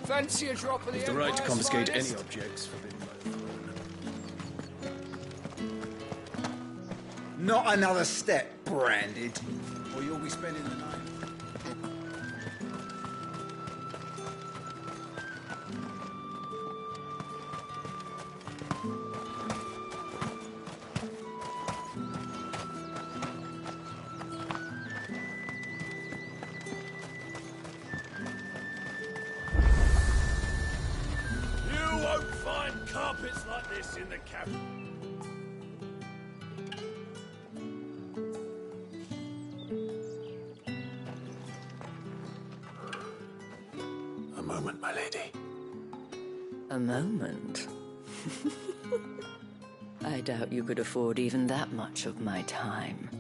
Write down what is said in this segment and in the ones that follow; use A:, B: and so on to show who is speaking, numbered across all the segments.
A: Fancy a drop of the
B: The right to
A: Empire's
B: confiscate
A: finest?
B: any objects forbidden by the throne.
C: Not another step, Branded, or you'll be spending the night.
D: You won't find carpets like this in the capital.
B: A moment, my lady.
E: A moment? I doubt you could afford even that much of my time.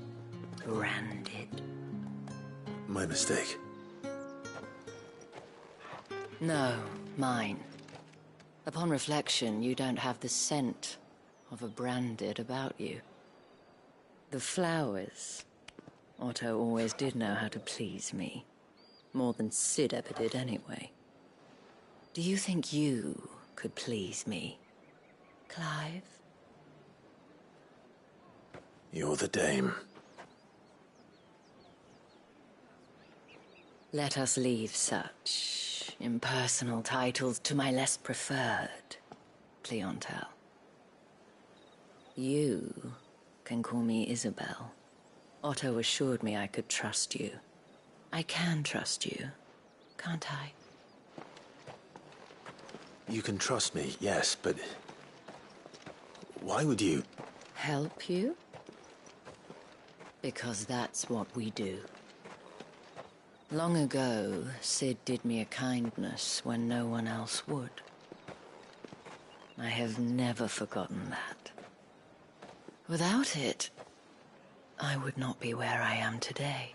E: Branded.
B: My mistake.
E: No, mine. Upon reflection, you don't have the scent of a Branded about you. The flowers. Otto always did know how to please me. More than Sid ever did anyway. Do you think you could please me, Clive?
B: You're the dame.
E: Let us leave such impersonal titles to my less preferred clientele. You can call me Isabel. Otto assured me I could trust you. I can trust you, can't I?
B: You can trust me, yes, but... why would you?
E: Help you? Because that's what we do. Long ago, Sid did me a kindness when no one else would. I have never forgotten that. Without it, I would not be where I am today.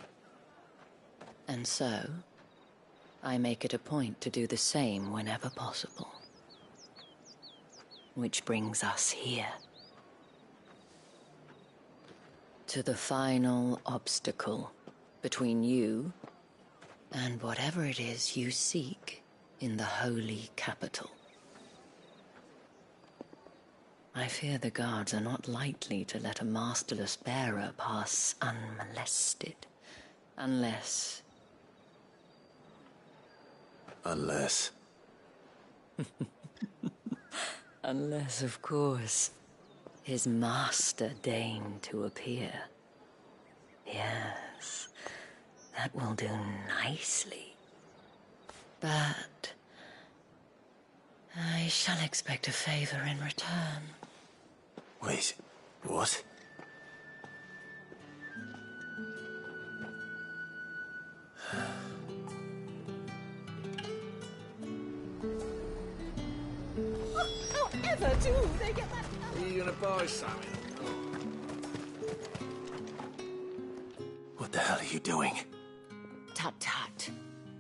E: And so, I make it a point to do the same whenever possible. Which brings us here. To the final obstacle between you and whatever it is you seek in the holy capital. I fear the guards are not likely to let a masterless bearer pass unmolested. Unless...
B: Unless...
E: Unless, of course, his master deigned to appear. Yes, that will do nicely. But... I shall expect a favor in return.
B: Wait, what?
F: However do they get that?
A: Are you gonna buy something?
B: What the hell are you doing?
E: Tut tut.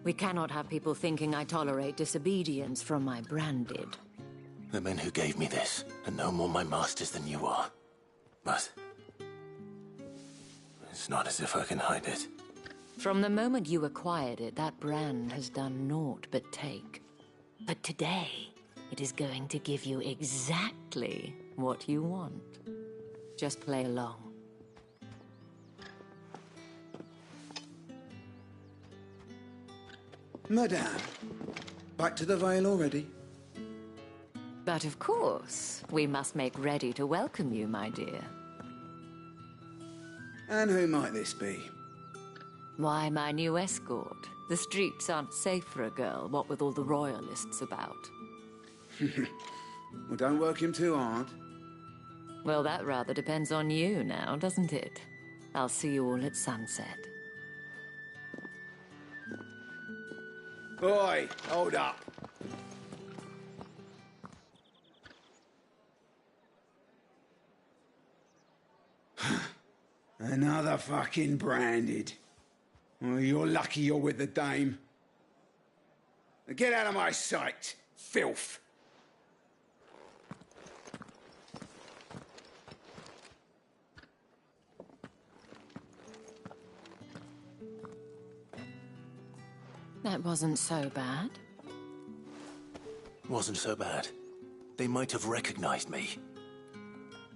E: We cannot have people thinking I tolerate disobedience from my Branded.
B: The men who gave me this are no more my masters than you are. But... it's not as if I can hide it.
E: From the moment you acquired it, that brand has done naught but take. But today, it is going to give you exactly what you want. Just play along.
C: Madame, back to the Vale already?
E: But of course, we must make ready to welcome you, my dear.
C: And who might this be?
E: Why, my new escort. The streets aren't safe for a girl, what with all the royalists about.
C: Well, don't work him too hard.
E: Well, that rather depends on you now, doesn't it? I'll see you all at sunset.
C: Oi, hold up. Another fucking Branded. Well, you're lucky you're with the dame. Now get out of my sight, filth.
E: That wasn't so bad.
B: Wasn't so bad. They might have recognized me.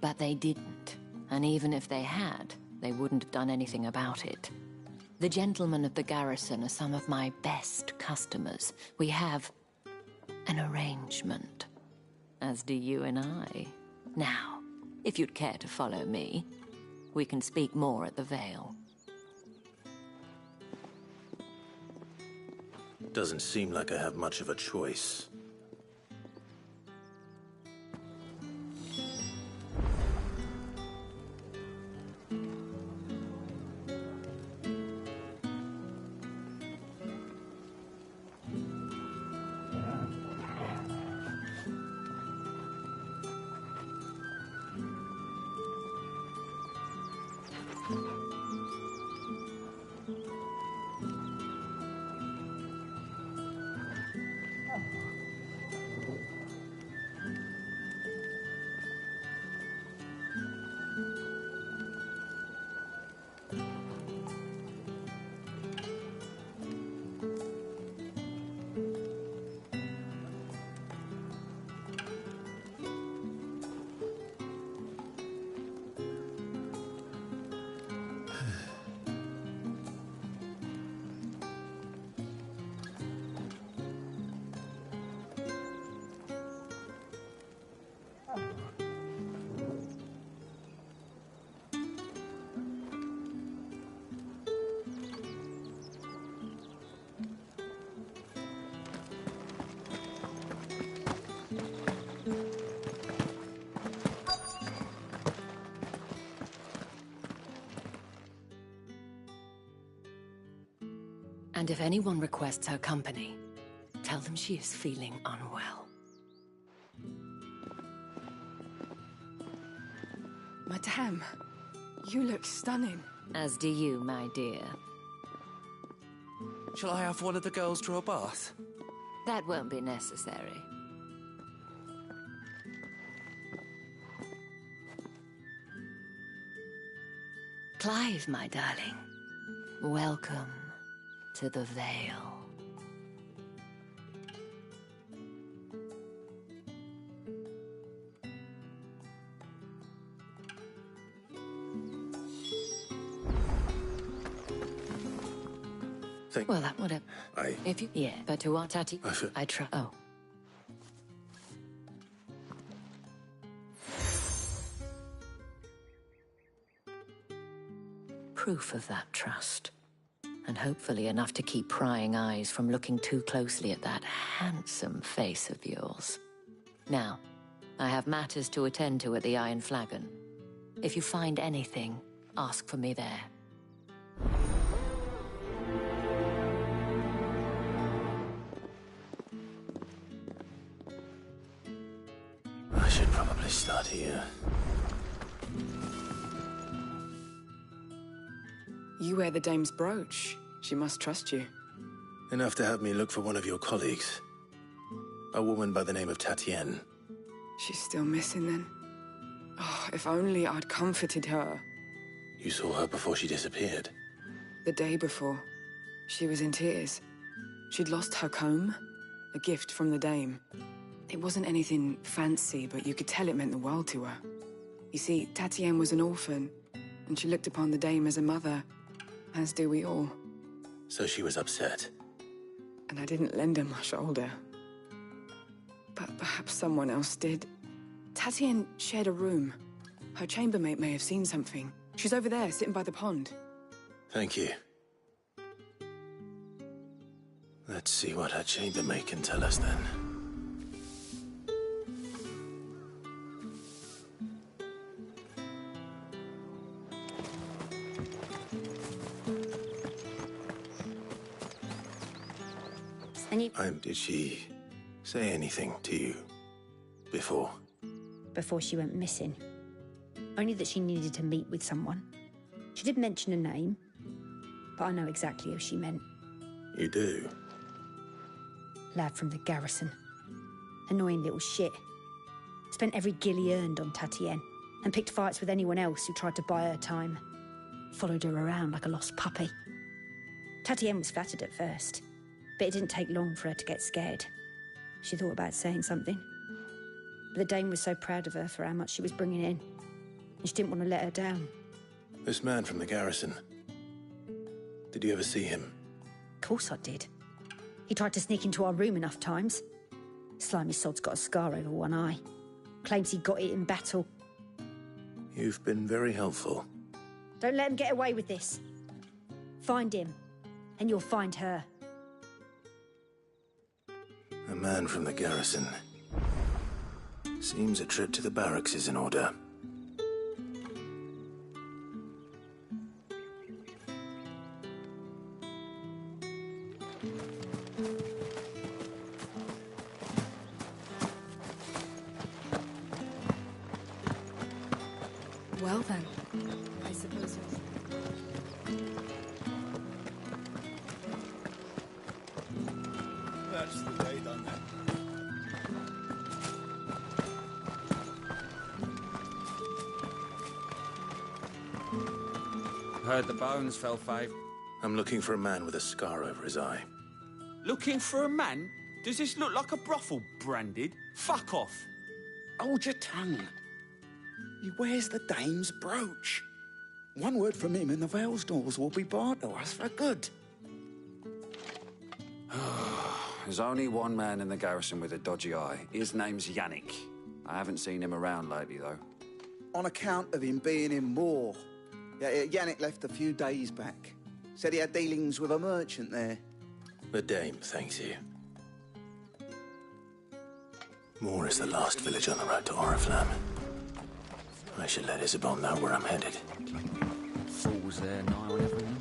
E: But they didn't. And even if they had, they wouldn't have done anything about it. The gentlemen of the garrison are some of my best customers. We have an arrangement, as do you and I. Now, if you'd care to follow me, we can speak more at the Vale.
B: Doesn't seem like I have much of a choice.
E: And if anyone requests her company, tell them she is feeling unwell.
G: Madame, you look stunning.
E: As do you, my dear.
H: Shall I have one of the girls draw a bath?
E: That won't be necessary. Clive, my darling. Welcome to the Vale. Well, that would have... If you... Yeah, but to what, Tati? I trust... Oh. Proof of that trust. And hopefully enough to keep prying eyes from looking too closely at that handsome face of yours. Now, I have matters to attend to at the Iron Flagon. If you find anything, ask for me there.
B: I should probably start here.
G: You wear the dame's brooch. She must trust you.
B: Enough to have me look for one of your colleagues. A woman by the name of Tatienne.
G: She's still missing then. Oh, if only I'd comforted her.
B: You saw her before she disappeared.
G: The day before, she was in tears. She'd lost her comb, a gift from the dame. It wasn't anything fancy, but you could tell it meant the world to her. You see, Tatienne was an orphan, and she looked upon the dame as a mother, as do we all.
B: So she was upset.
G: And I didn't lend her my shoulder. But perhaps someone else did. Tatienne shared a room. Her chambermaid may have seen something. She's over there, sitting by the pond.
B: Thank you. Let's see what her chambermaid can tell us then. Did she say anything to you before?
I: Before she went missing. Only that she needed to meet with someone. She did mention a name, but I know exactly who she meant.
B: You do?
I: Lad from the garrison. Annoying little shit. Spent every gil he earned on Tatienne, and picked fights with anyone else who tried to buy her time. Followed her around like a lost puppy. Tatienne was flattered at first, but it didn't take long for her to get scared. She thought about saying something. But the Dame was so proud of her for how much she was bringing in, and she didn't want to let her down.
B: This man from the garrison. Did you ever see him?
I: Of course I did. He tried to sneak into our room enough times. Slimy sod's got a scar over one eye. Claims he got it in battle.
B: You've been very helpful.
I: Don't let him get away with this. Find him, and you'll find her.
B: A man from the garrison. Seems a trip to the barracks is in order.
G: Well then, I suppose
D: That's the way done that.
J: Heard the bones fell, Five.
B: I'm looking for a man with a scar over his eye.
J: Looking for a man? Does this look like a brothel, Branded? Fuck off.
C: Hold your tongue. He wears the Dame's brooch. One word from him and the Vale's doors will be barred to us for good.
H: There's only one man in the garrison with a dodgy eye. His name's Yannick. I haven't seen him around lately, though.
K: On account of him being in war. Yeah, Yannick left a few days back. Said he had dealings with a merchant there.
B: The Dame thanks you. Moor is the last village on the road to Oriflamme. I should let Isabel know where I'm headed.
J: Fools there nigh on every night.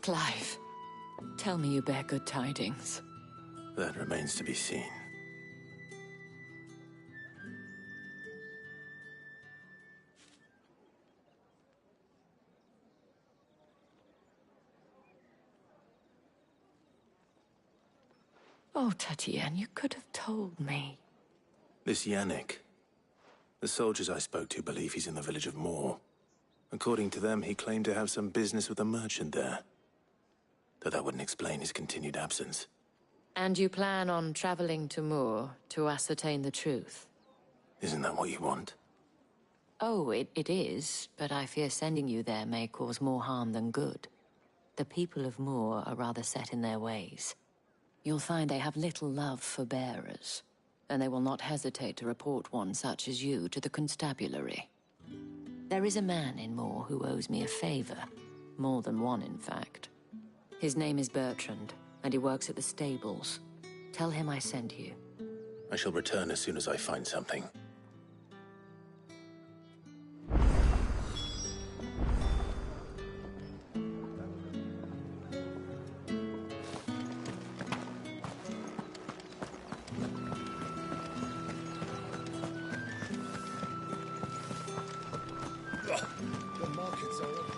E: Clive, tell me you bear good tidings.
B: That remains to be seen.
E: Oh, Tatienne, you could have told me.
B: This Yannick. The soldiers I spoke to believe he's in the village of Moor. According to them, he claimed to have some business with a merchant there. Though that wouldn't explain his continued absence.
E: And you plan on traveling to Moor to ascertain the truth?
B: Isn't that what you want?
E: Oh, it is, but I fear sending you there may cause more harm than good. The people of Moor are rather set in their ways. You'll find they have little love for bearers, and they will not hesitate to report one such as you to the constabulary. There is a man in Moor who owes me a favor. More than one, in fact. His name is Bertrand, and he works at the stables. Tell him I sent you.
B: I shall return as soon as I find something.
D: The markets are open.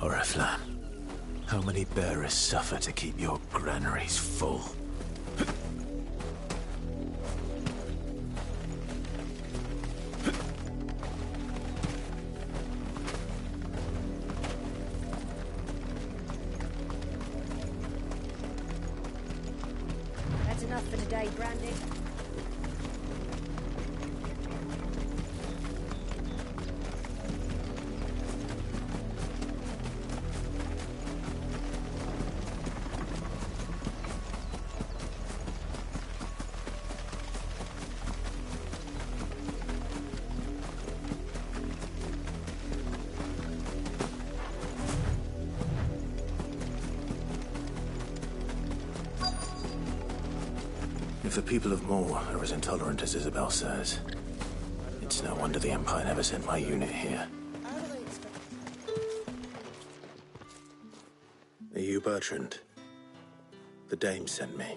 B: Oriflamme, how many bearers suffer to keep your granaries full?
I: That's enough for today, Branded.
B: If the people of Moor are as intolerant as Isabel says, it's no wonder the Empire never sent my unit here. Are you Bertrand? The Dame sent me.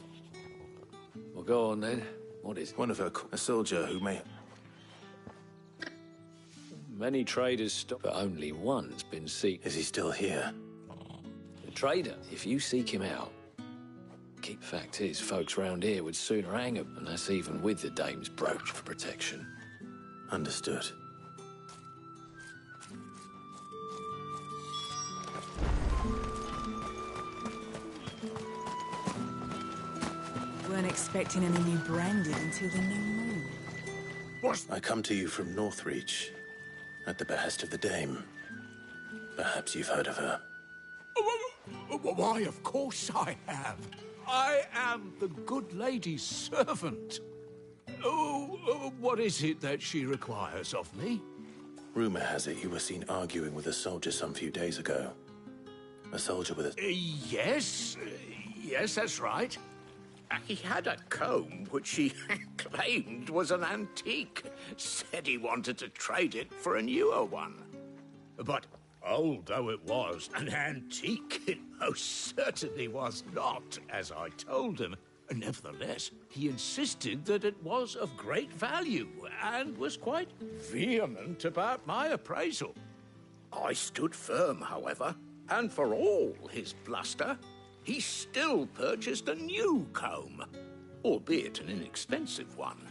A: Well, go on then. What is it?
B: One of her... a soldier who may...
A: Many traders stop, but only one's been seeked.
B: Is he still here?
A: The trader, if you seek him out, fact is, folks round here would sooner hang him, and that's even with the Dame's brooch for protection.
B: Understood.
G: Weren't expecting any new branded until the new moon.
B: I come to you from Northreach, at the behest of the Dame. Perhaps you've heard of her.
D: Why, of course I have. I am the good lady's servant. What is it that she requires of me?
B: Rumor has it you were seen arguing with a soldier some few days ago. A soldier with a...
D: Yes, that's right. He had a comb which he claimed was an antique. Said he wanted to trade it for a newer one. But old though it was, an antique it most certainly was not, as I told him. Nevertheless, he insisted that it was of great value and was quite vehement about my appraisal. I stood firm, however, and for all his bluster, he still purchased a new comb, albeit an inexpensive one.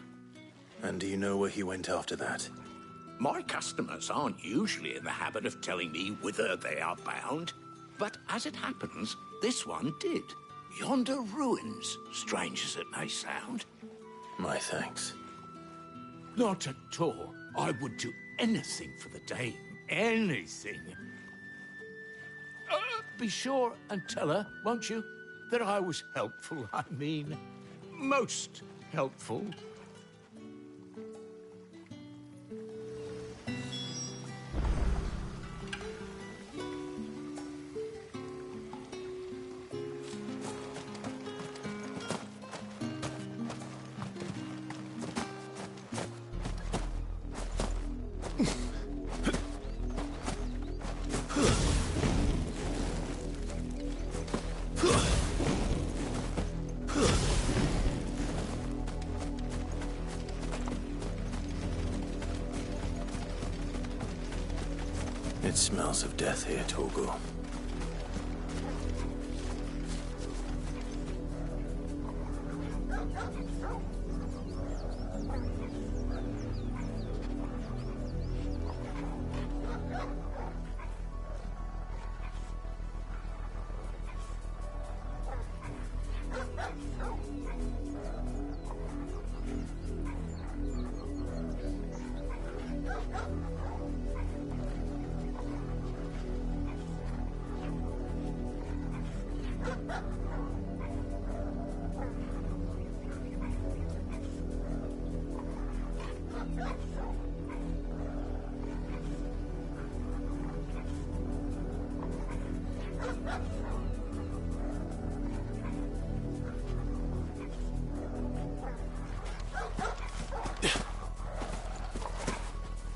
B: And do you know where he went after that?
D: My customers aren't usually in the habit of telling me whither they are bound, but as it happens, this one did. Yonder ruins, strange as it may sound.
B: My thanks.
D: Not at all. I would do anything for the Dame. Anything. Be sure and tell her, won't you, that I was helpful, I mean, most helpful.
B: It smells of death here, Torgal.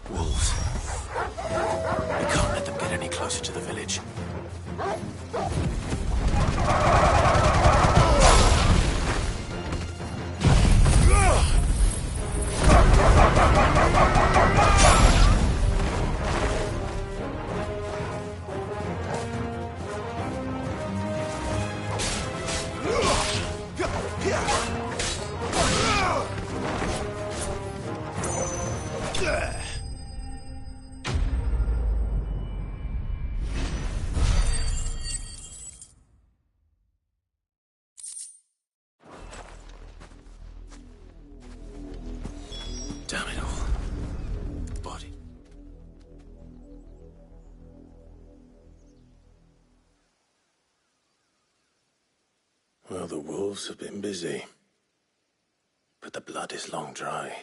B: Wolves. We can't let them get any closer to the village. Damn it all. Body. Well, the wolves have been busy. But the blood is long dry.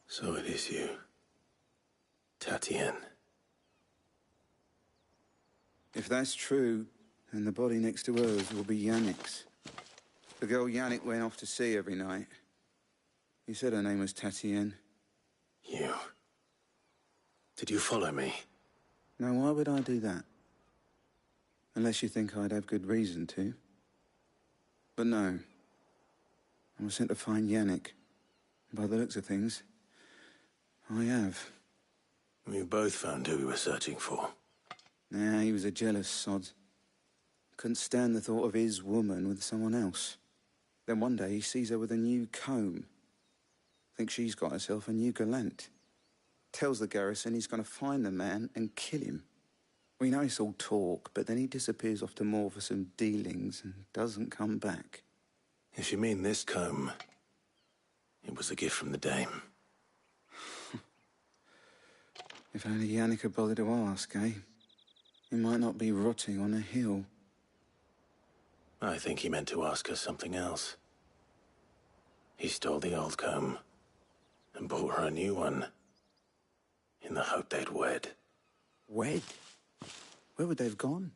B: So it is you, Tatien.
K: If that's true, then the body next to hers will be Yannick's. The girl Yannick went off to see every night. He said her name was Tatienne.
B: You... Did you follow me?
K: Now, why would I do that? Unless you think I'd have good reason to. But no. I was sent to find Yannick. By the looks of things, I have.
B: We both found who we were searching for.
K: Nah, he was a jealous sod. Couldn't stand the thought of his woman with someone else. Then one day he sees her with a new comb. Thinks she's got herself a new gallant. Tells the garrison he's going to find the man and kill him. We know it's all talk, but then he disappears off to Moor for some dealings and doesn't come back.
B: If you mean this comb, it was a gift from the Dame.
K: If only Yannick had bothered to ask, eh? He might not be rotting on a hill.
B: I think he meant to ask her something else. He stole the old comb and bought her a new one in the hope they'd wed.
K: Wed? Where would they have gone?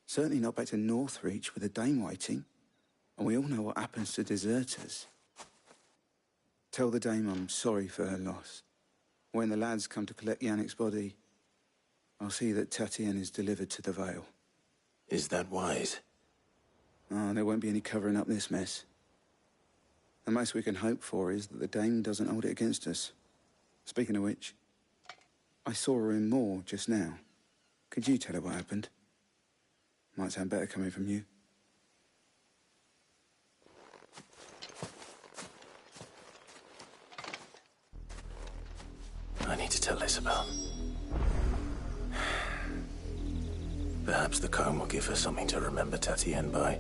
K: Certainly not back to Northreach with the Dame waiting. And we all know what happens to deserters. Tell the Dame I'm sorry for her loss. When the lads come to collect Yannick's body, I'll see that Tatienne is delivered to the Vale.
B: Is that wise?
K: Oh, there won't be any covering up this mess. The most we can hope for is that the Dame doesn't hold it against us. Speaking of which, I saw her in Moor just now. Could you tell her what happened? Might sound better coming from you.
B: I need to tell Isabel. Perhaps the comb will give her something to remember Tatienne by.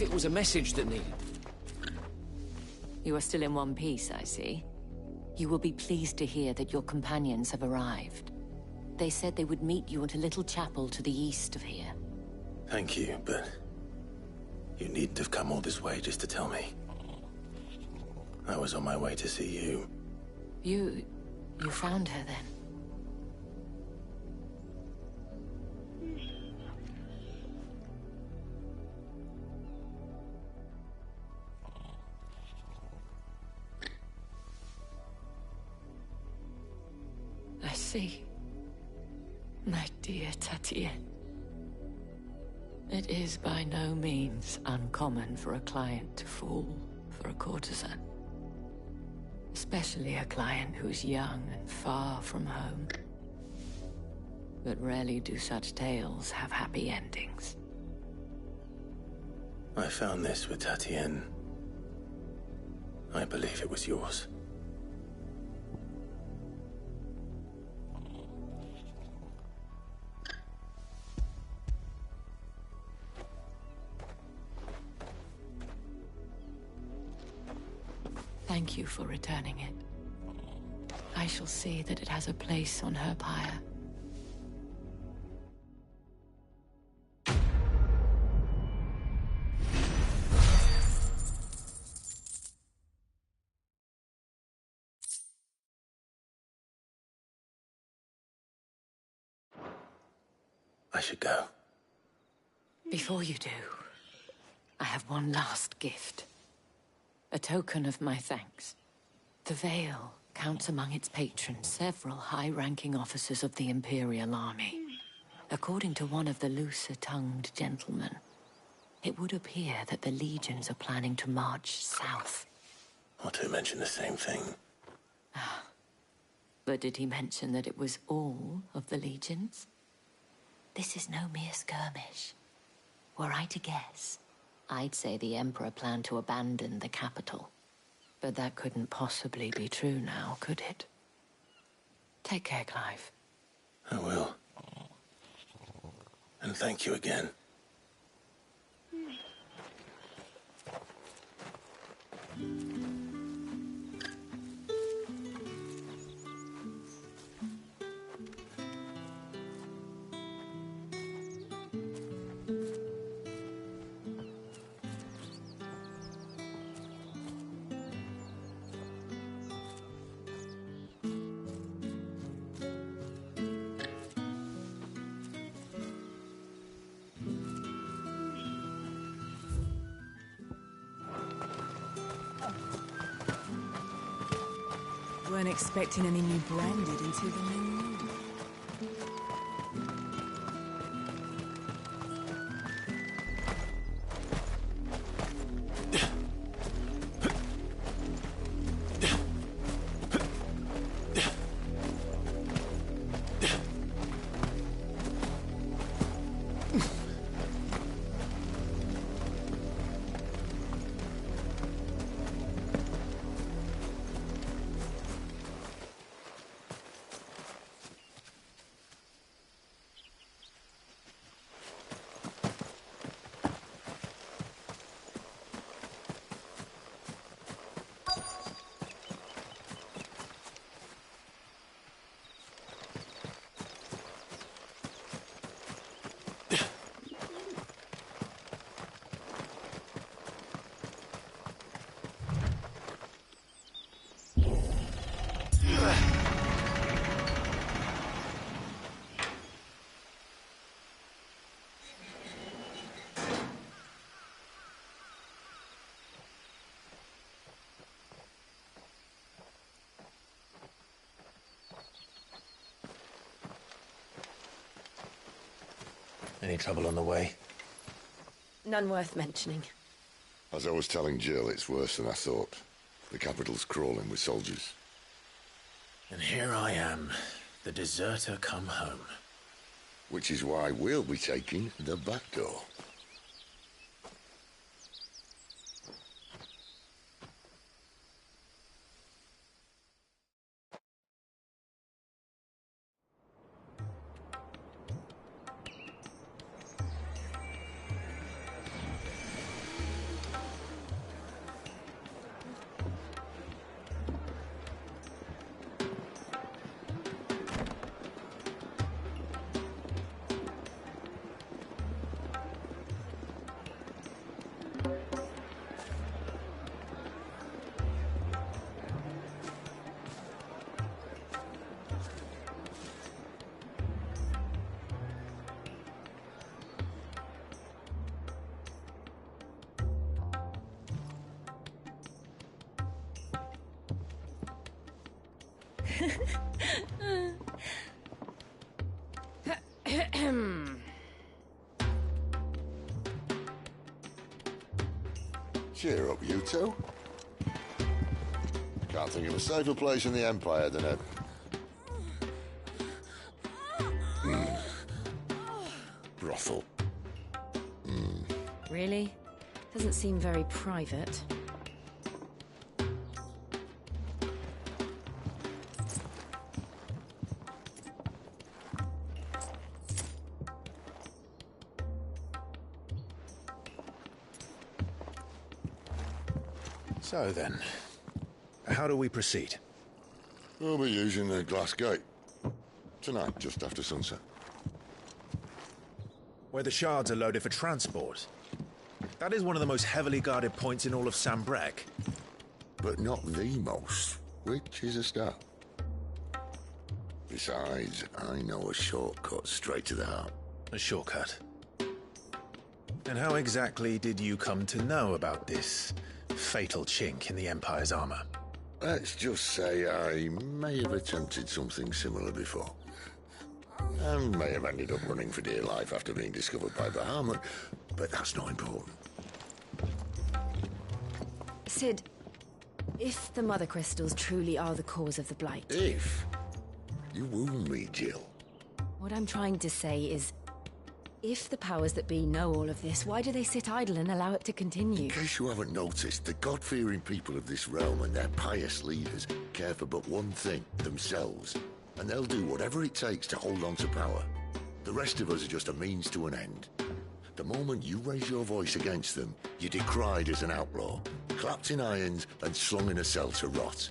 A: if it was a message that needed...
E: You are still in one piece, I see. You will be pleased to hear that your companions have arrived. They said they would meet you at a little chapel to the east of here.
B: Thank you, but you needn't have come all this way just to tell me. I was on my way to see you.
E: You found her then? I see. My dear Tatien. It is by no means uncommon for a client to fall for a courtesan. Especially a client who's young and far from home. But rarely do such tales have happy endings.
B: I found this with Tatien. I believe it was yours.
E: Thank you for returning it. I shall see that it has a place on her pyre.
B: I should go.
E: Before you do, I have one last gift. A token of my thanks. The Vale counts among its patrons several high-ranking officers of the Imperial Army. According to one of the looser-tongued gentlemen, it would appear that the legions are planning to march south.
B: Otto mentioned the same thing.
E: But did he mention that it was all of the legions? This is no mere skirmish. Were I to guess, I'd say the Emperor planned to abandon the capital. But that couldn't possibly be true now, could it? Take care, Clive.
B: I will. And thank you again.
G: Weren't expecting any new branded until the new moon.
B: Any trouble on the way?
F: None worth mentioning.
L: As I was telling Jill, it's worse than I thought. The capital's crawling with soldiers.
B: And here I am, the deserter come home.
L: Which is why we'll be taking the back door. Cheer up, you two. Can't think of a safer place in the Empire than a... brothel.
F: Really? Doesn't seem very private.
B: So then, how do we proceed?
L: We'll be using the Glass Gate. Tonight, just after sunset.
B: Where the shards are loaded for transport. That is one of the most heavily guarded points in all of Sambrec.
L: But not the most, which is a start. Besides, I know a shortcut straight to the heart.
B: A shortcut? And how exactly did you come to know about this fatal chink in the Empire's armor?
L: Let's just say I may have attempted something similar before. And may have ended up running for dear life after being discovered by Bahamut, but that's not important.
F: Sid, if the Mother Crystals truly are the cause of the Blight...
L: If? You wound me, Jill.
F: What I'm trying to say is, if the powers that be know all of this, why do they sit idle and allow it to continue?
L: In case you haven't noticed, the God-fearing people of this realm and their pious leaders care for but one thing, themselves. And they'll do whatever it takes to hold on to power. The rest of us are just a means to an end. The moment you raise your voice against them, you're decried as an outlaw, clapped in irons and slung in a cell to rot.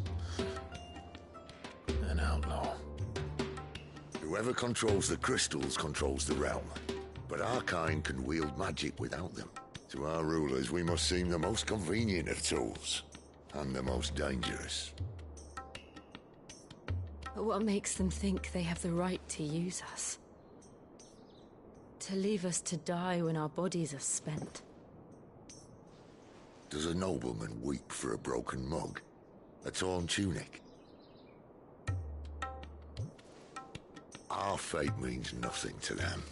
B: An outlaw.
L: Whoever controls the crystals controls the realm. But our kind can wield magic without them. To our rulers, we must seem the most convenient of tools. And the most dangerous.
F: But what makes them think they have the right to use us? To leave us to die when our bodies are spent?
L: Does a nobleman weep for a broken mug? A torn tunic? Our fate means nothing to them.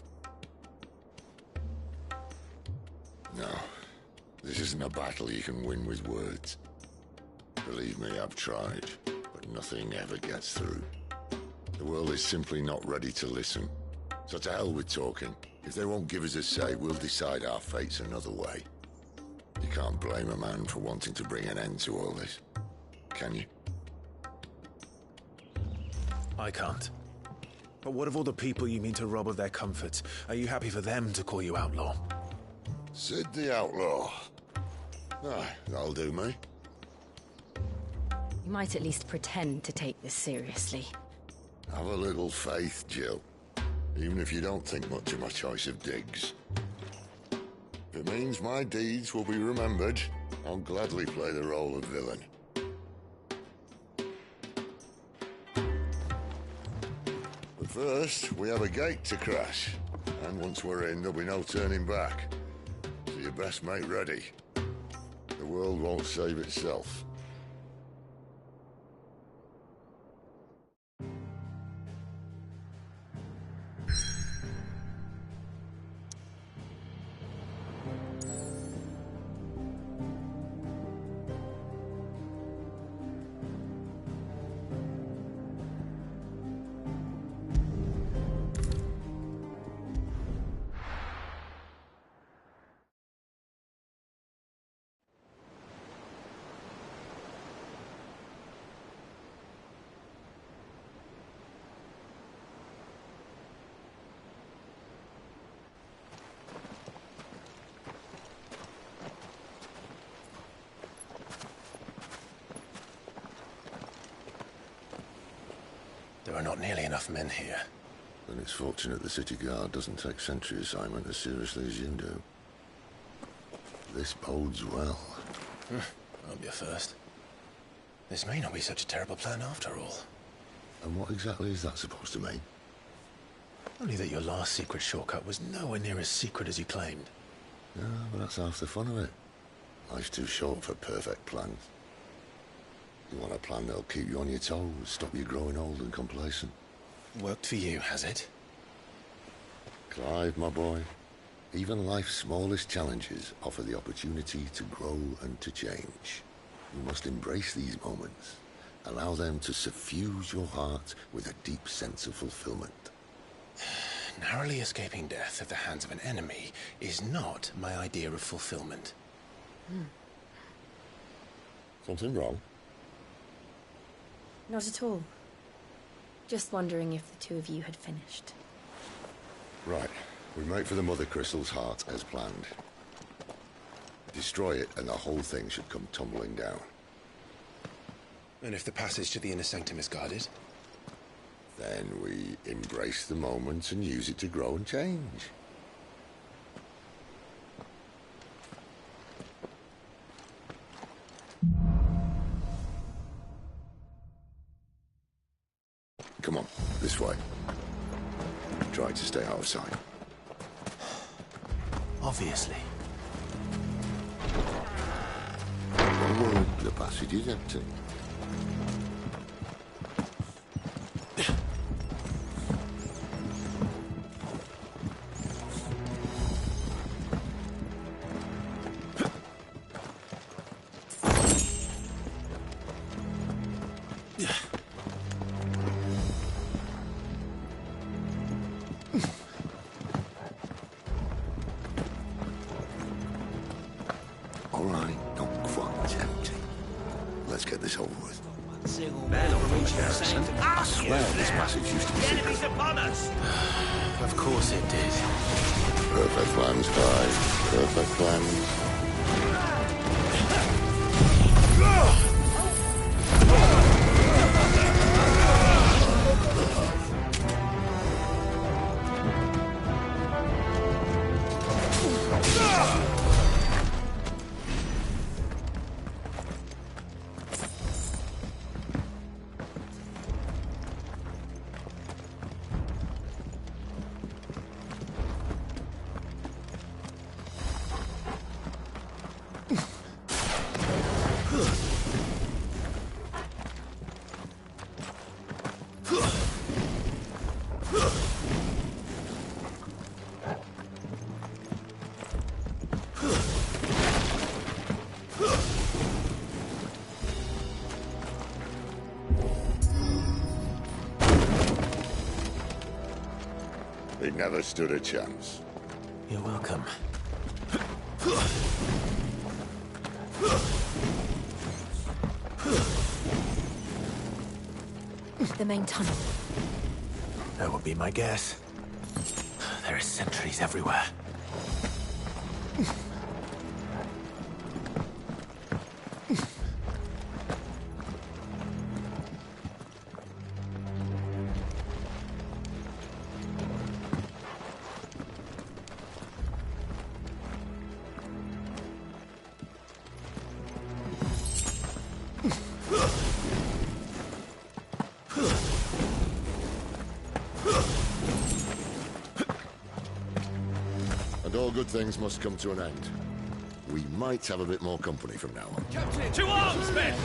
L: No, this isn't a battle you can win with words. Believe me, I've tried, but nothing ever gets through. The world is simply not ready to listen. So to hell with talking. If they won't give us a say, we'll decide our fates another way. You can't blame a man for wanting to bring an end to all this, can you?
B: I can't. But what of all the people you mean to rob of their comforts? Are you happy for them to call you outlaw?
L: Sid the Outlaw. That'll do me.
F: You might at least pretend to take this seriously.
L: Have a little faith, Jill. Even if you don't think much of my choice of digs. If it means my deeds will be remembered, I'll gladly play the role of villain. But first, we have a gate to crash. And once we're in, there'll be no turning back. So you best make ready. The world won't save itself.
B: There are not nearly enough men here.
L: Then it's fortunate the city guard doesn't take sentry assignment as seriously as you do. This bodes well.
B: Won't be a first. This may not be such a terrible plan after all.
L: And what exactly is that supposed to mean?
B: Only that your last secret shortcut was nowhere near as secret as you claimed.
L: Yeah, but that's half the fun of it. Life's too short for perfect plans. You want a plan that'll keep you on your toes, stop you growing old and complacent.
B: Worked for you, has it?
L: Clive, my boy, even life's smallest challenges offer the opportunity to grow and to change. You must embrace these moments. Allow them to suffuse your heart with a deep sense of fulfillment.
B: Narrowly escaping death at the hands of an enemy is not my idea of fulfillment.
L: Something wrong?
I: Not at all. Just wondering if the two of you had finished.
L: Right. We make for the Mother Crystal's heart as planned. Destroy it and the whole thing should come tumbling down.
B: And if the passage to the inner sanctum is guarded?
L: Then we embrace the moment and use it to grow and change. Come on, this way. Try to stay out of sight.
B: Obviously.
L: Don't worry, the passage is empty. All right, not quite empty. Let's get this over with. I swear this passage used to be
D: Enemies upon us!
B: Of course it did.
L: Perfect plans, Clive. Perfect plans. He never stood a chance.
B: You're welcome.
I: The main tunnel.
B: That would be my guess. There are sentries everywhere.
L: And all good things must come to an end. We might have a bit more company from now on.
D: Captain! To arms, men!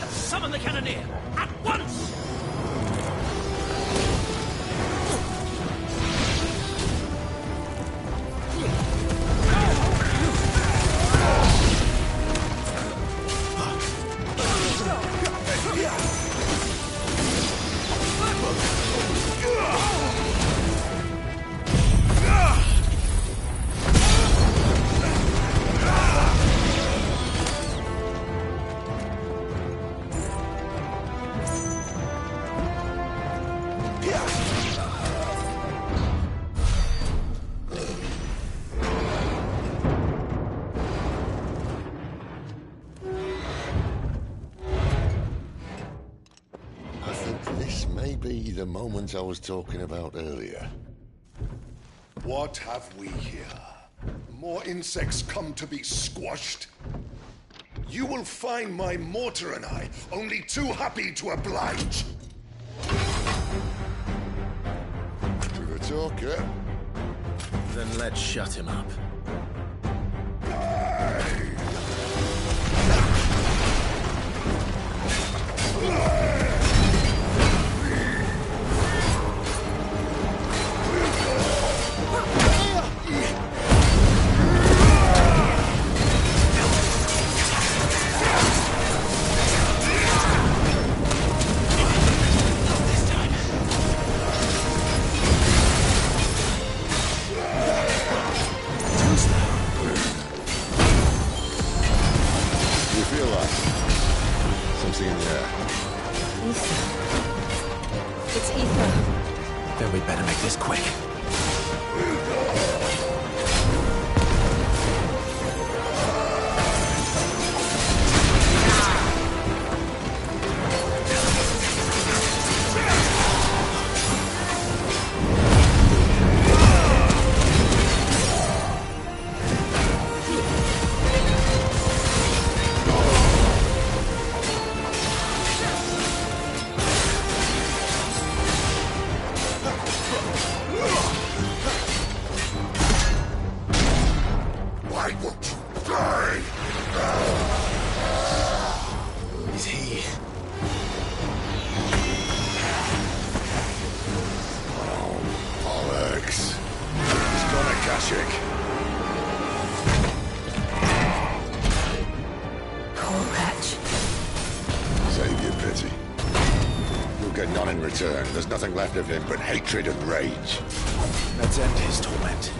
D: Summon the cannoneer! At once!
L: Maybe the moment I was talking about earlier.
M: What have we here? More insects come to be squashed? You will find my mortar and I only too happy to oblige.
L: To the talker.
B: Then let's shut him up.
L: something in the air.
F: Ether. It's ether.
B: Then we'd better make this quick.
L: There's nothing left of him but hatred and rage.
B: Let's end his torment.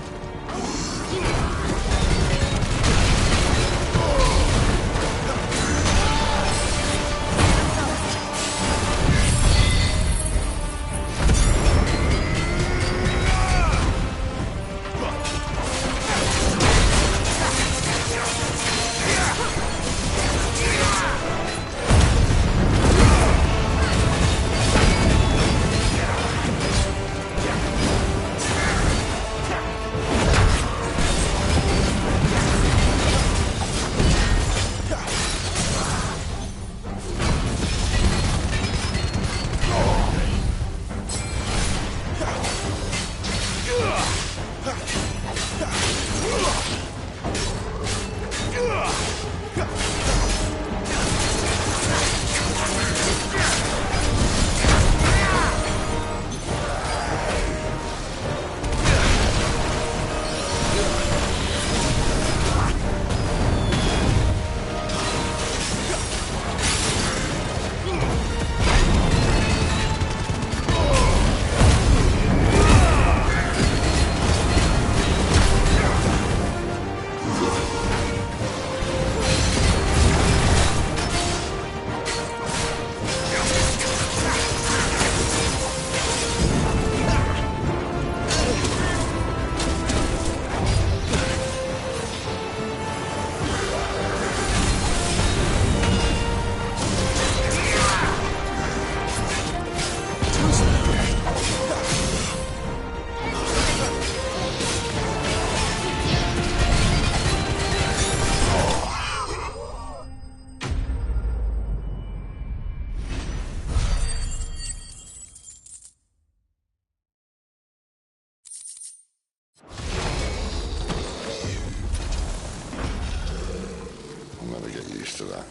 L: To that.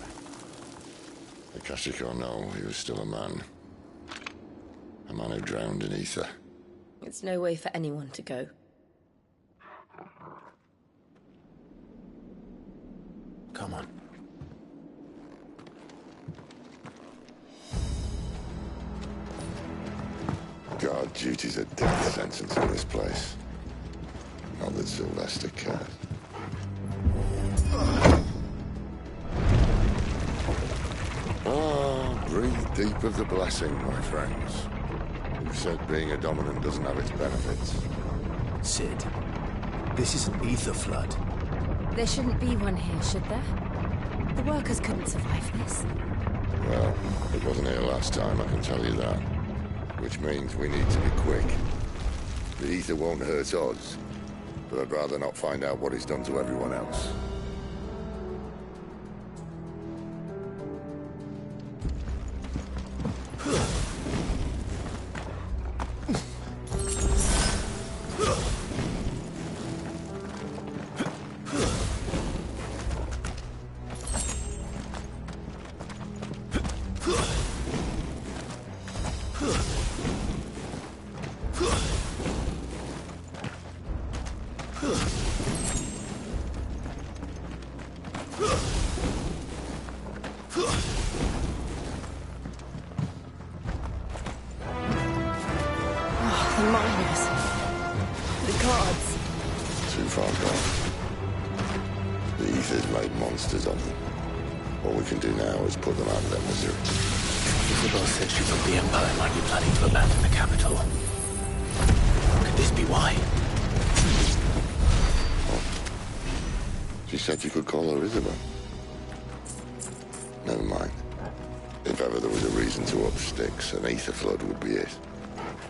L: Akashic or no, he was still a man. A man who drowned in ether.
F: It's no way for anyone to go.
B: Come on.
L: God, duty's a death sentence in this place. Not that Sylvester cared. Breathe deep of the blessing, my friends. Who said being a dominant doesn't have its benefits?
B: Sid, this is an ether flood.
F: There shouldn't be one here, should there? The workers couldn't survive this.
L: Well, it wasn't here last time, I can tell you that. Which means we need to be quick. The ether won't hurt us, but I'd rather not find out what he's done to everyone else. Too far gone. The ether's made monsters of them. All we can do now is put them out of their misery.
B: Isabel said she thought the Empire might be planning to abandon the capital. Could this be why?
L: She said you could call her Isabel. Never mind. If ever there was a reason to up sticks, an ether flood would be it.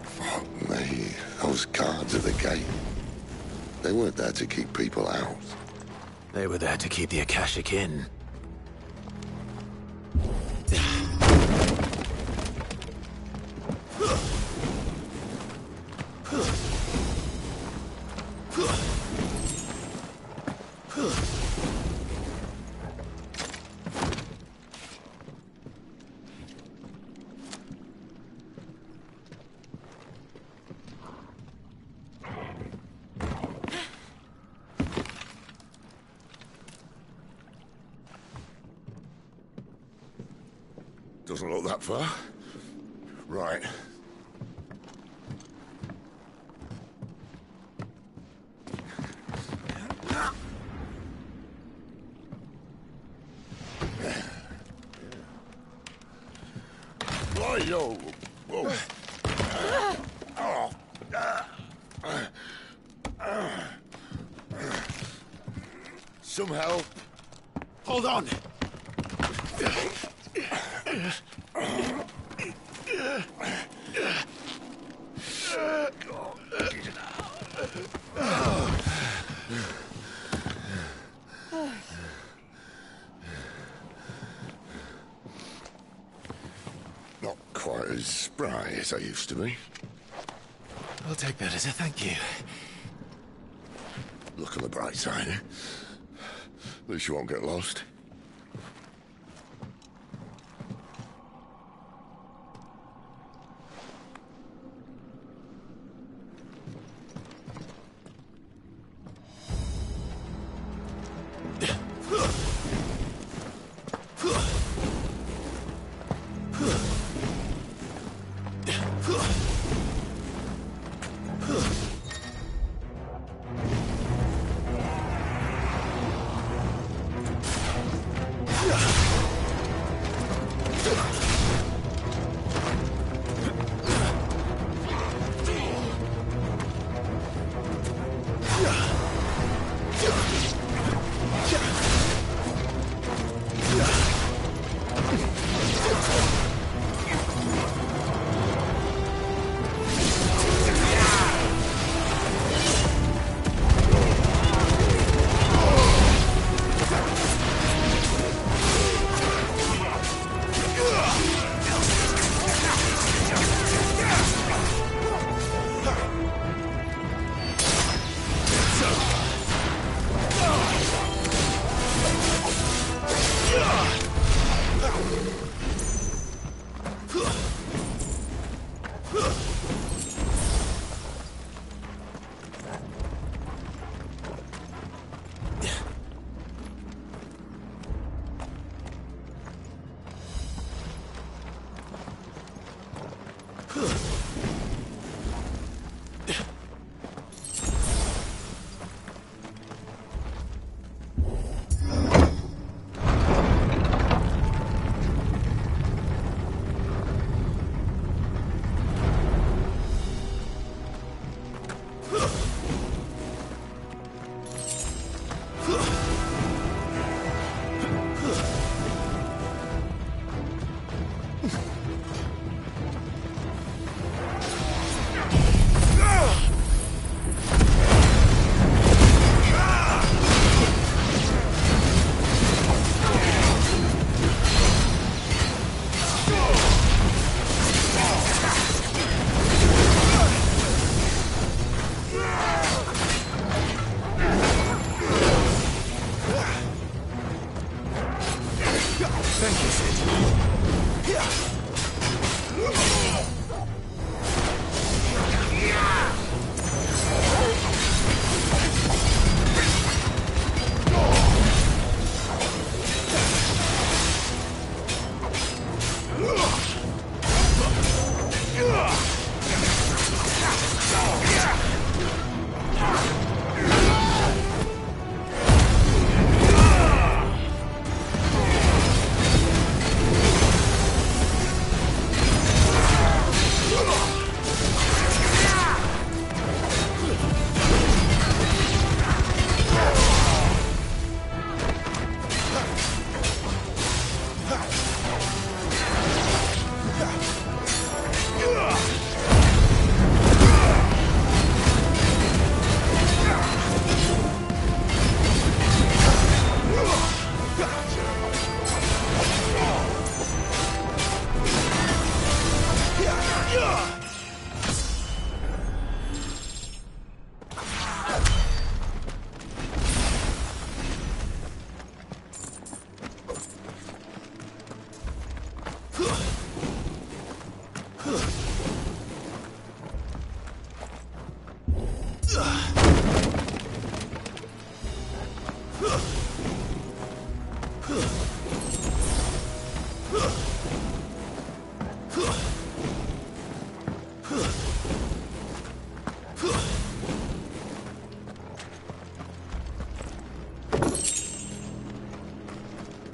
L: Fuck me. Those guards at the gate. They weren't there to keep people out.
B: They were there to keep the Akashic in.
L: Doesn't look that far. Right. Yo. Whoa. Some help.
B: Hold on.
L: Not quite as spry as I used to be.
B: I'll take that as a thank you.
L: Look on the bright side, eh? At least you won't get lost.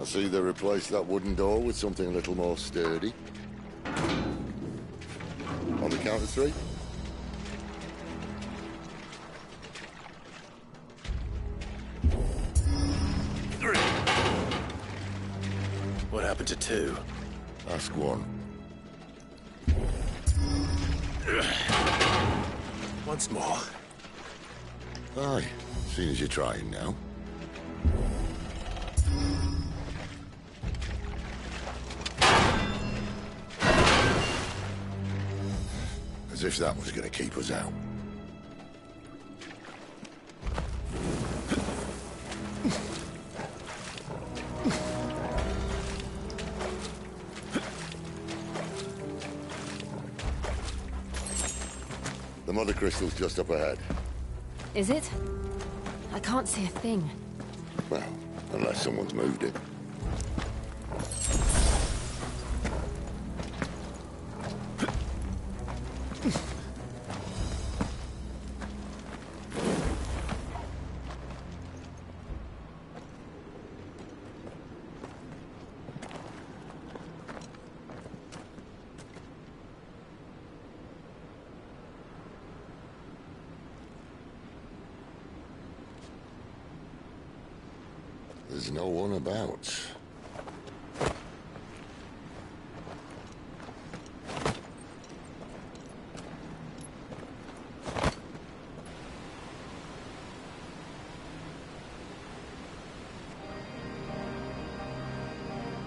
L: I see they replaced that wooden door with something a little more sturdy. On the count of 3.
B: What happened to 2?
L: Ask 1.
B: Once more.
L: Aye, seeing as you're trying now. As if that was going to keep us out. The Mother Crystal's just up ahead.
F: Is it? I can't see a thing.
L: Well, unless someone's moved it. There's no one about.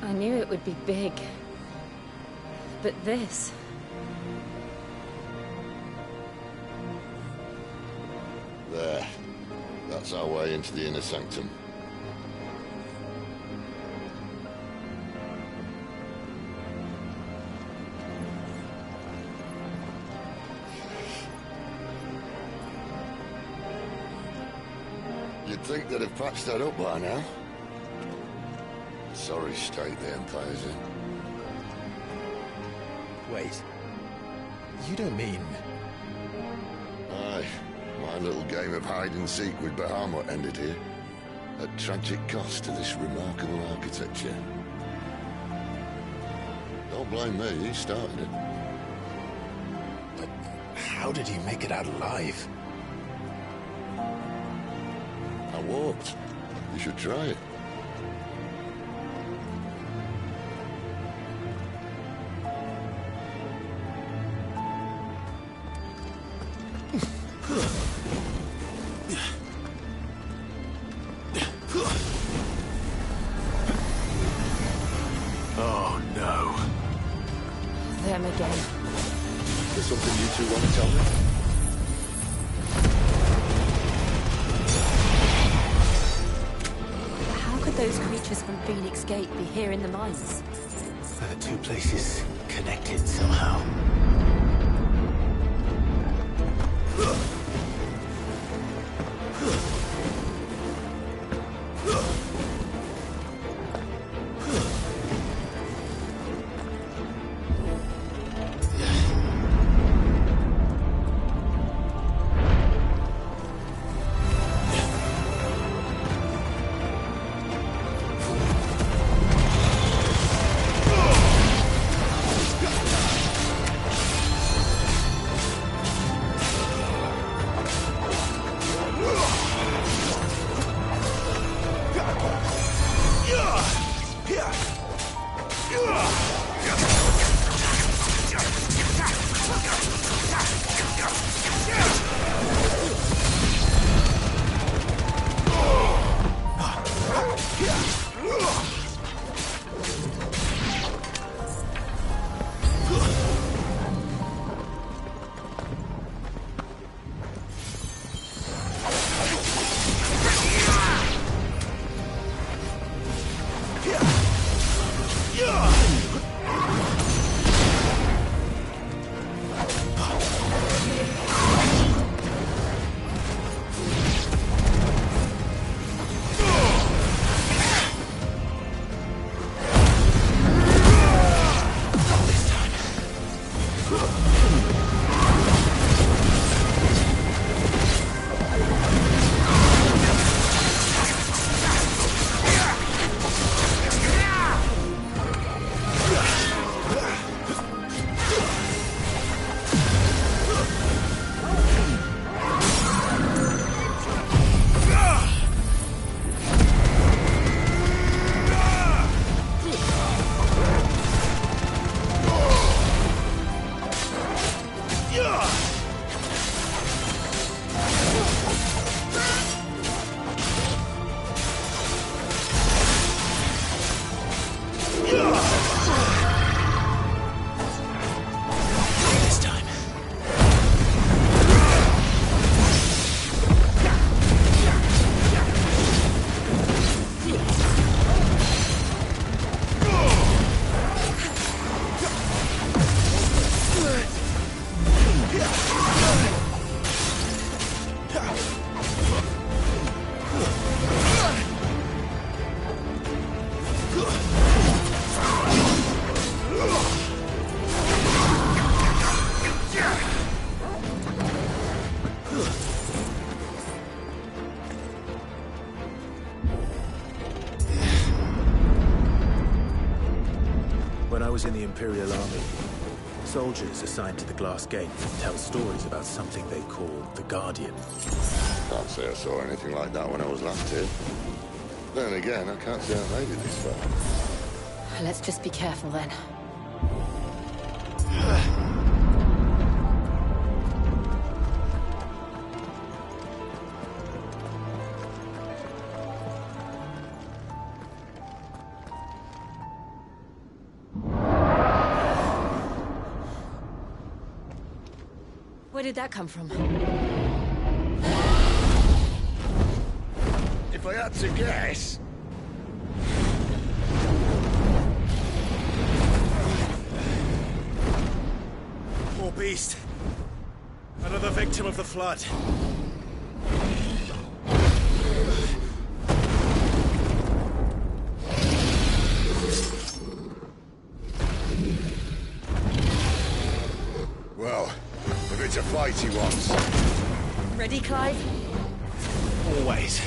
F: I knew it would be big. But this...
L: There. That's our way into the inner sanctum. You'd think they'd have patched that up by now. Sorry state the Empire's in.
B: Wait. You don't mean...
L: Aye. My little game of hide-and-seek with Bahamut ended here. At tragic cost to this remarkable architecture. Don't blame me, he started it.
B: But how did he make it out alive?
L: I walked. You should try it.
B: Oh, no.
F: Them again.
L: There's something you two want to tell me?
F: How could those creatures from Phoenix Gate be here in the mines?
B: Are the 2 places connected somehow? was in the Imperial Army. Soldiers assigned to the Glass Gate tell stories about something they call the Guardian.
L: Can't say I saw anything like that when I was last here. Then again, I can't say I made it this far.
F: Let's just be careful then. Where did that come from?
D: If I had to guess...
N: More beast. Another victim of the Flood.
L: Well, if it's a fight he wants.
F: Ready, Clive?
N: Always.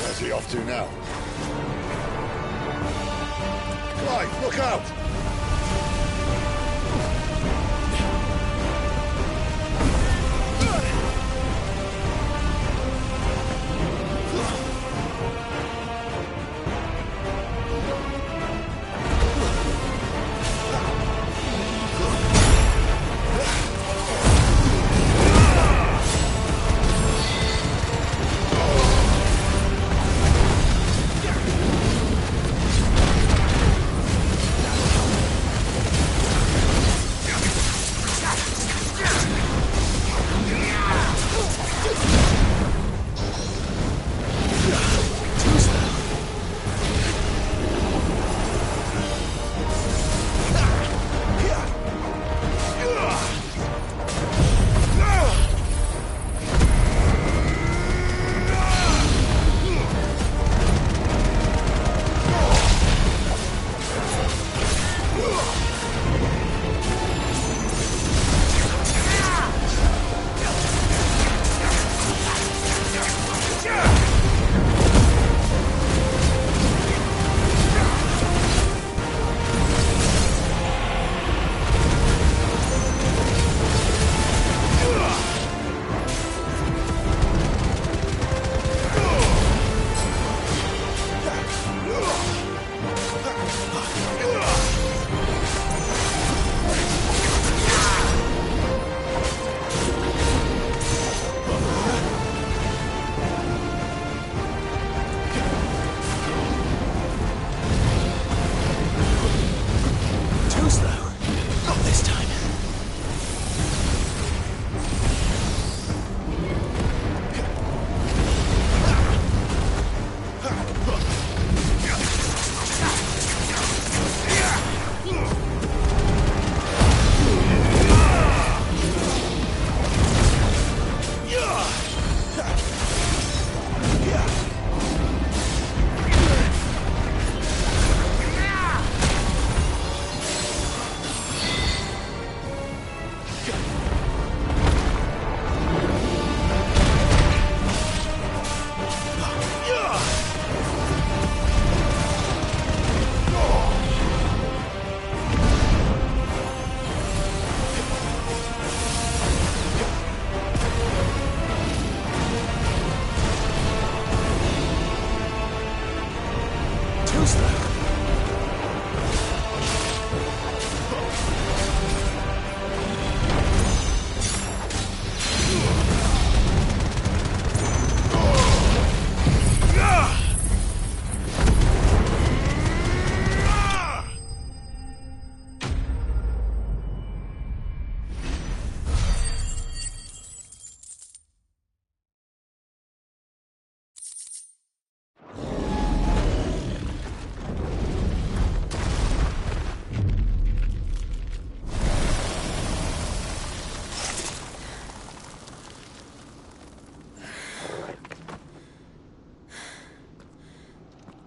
L: Where's he off to now? Clive, look out!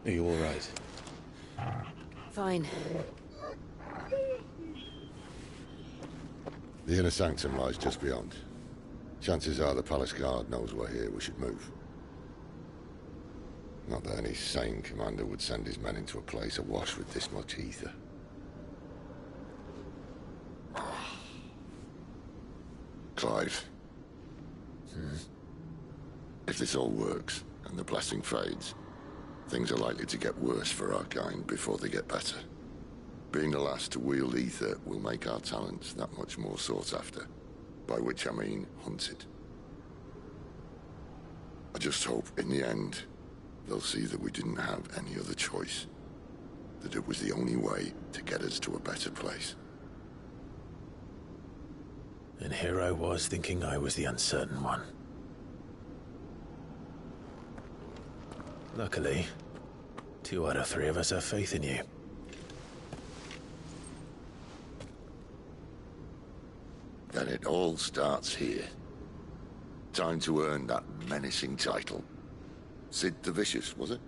B: Are you all right?
F: Fine.
L: The inner sanctum lies just beyond. Chances are the palace guard knows we're here. We should move. Not that any sane commander would send his men into a place awash with this much ether. Clive. If this all works, and the blessing fades, things are likely to get worse for our kind before they get better. Being the last to wield ether will make our talents that much more sought after. By which I mean hunted. I just hope, in the end, they'll see that we didn't have any other choice. That it was the only way to get us to a better place.
B: And here I was thinking I was the uncertain one. Luckily, 2 out of 3 of us have faith in you.
L: Then it all starts here. Time to earn that menacing title. Sid the Vicious, was it?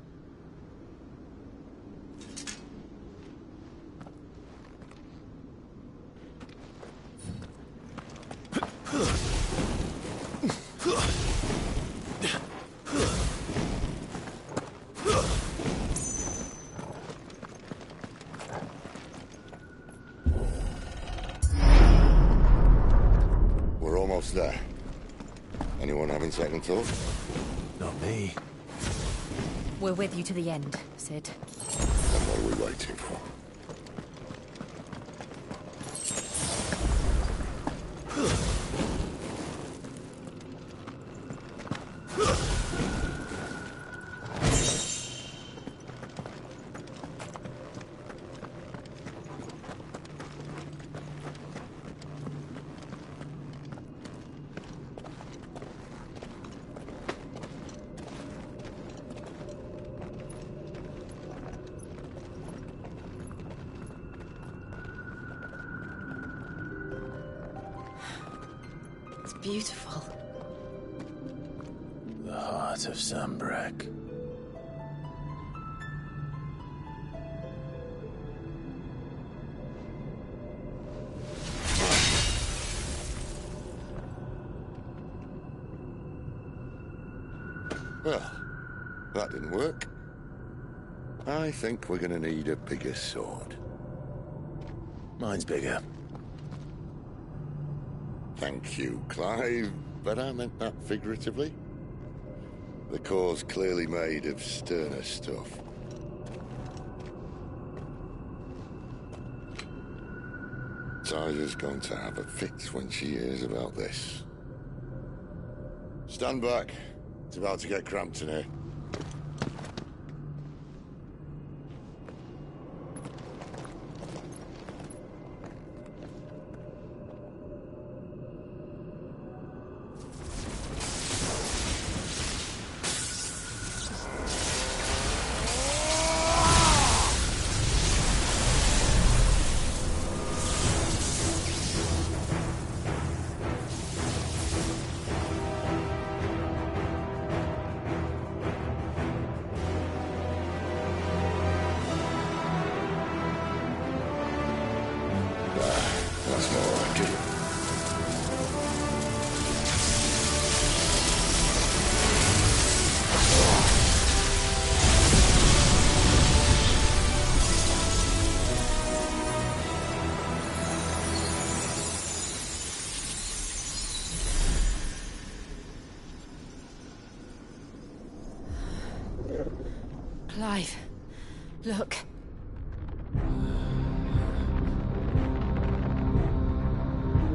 L: We're almost there. Anyone having second thought?
B: Not me.
F: We're with you to the end, Sid.
L: Then what are we waiting for?
F: It's beautiful.
B: The heart of Sambrek.
L: Well, that didn't work. I think we're gonna need a bigger sword.
B: Mine's bigger.
L: Thank you, Clive, but I meant that figuratively. The core's clearly made of sterner stuff. Tyler's going to have a fit when she hears about this. Stand back. It's about to get cramped in here. That's more like it.
F: Clive, look.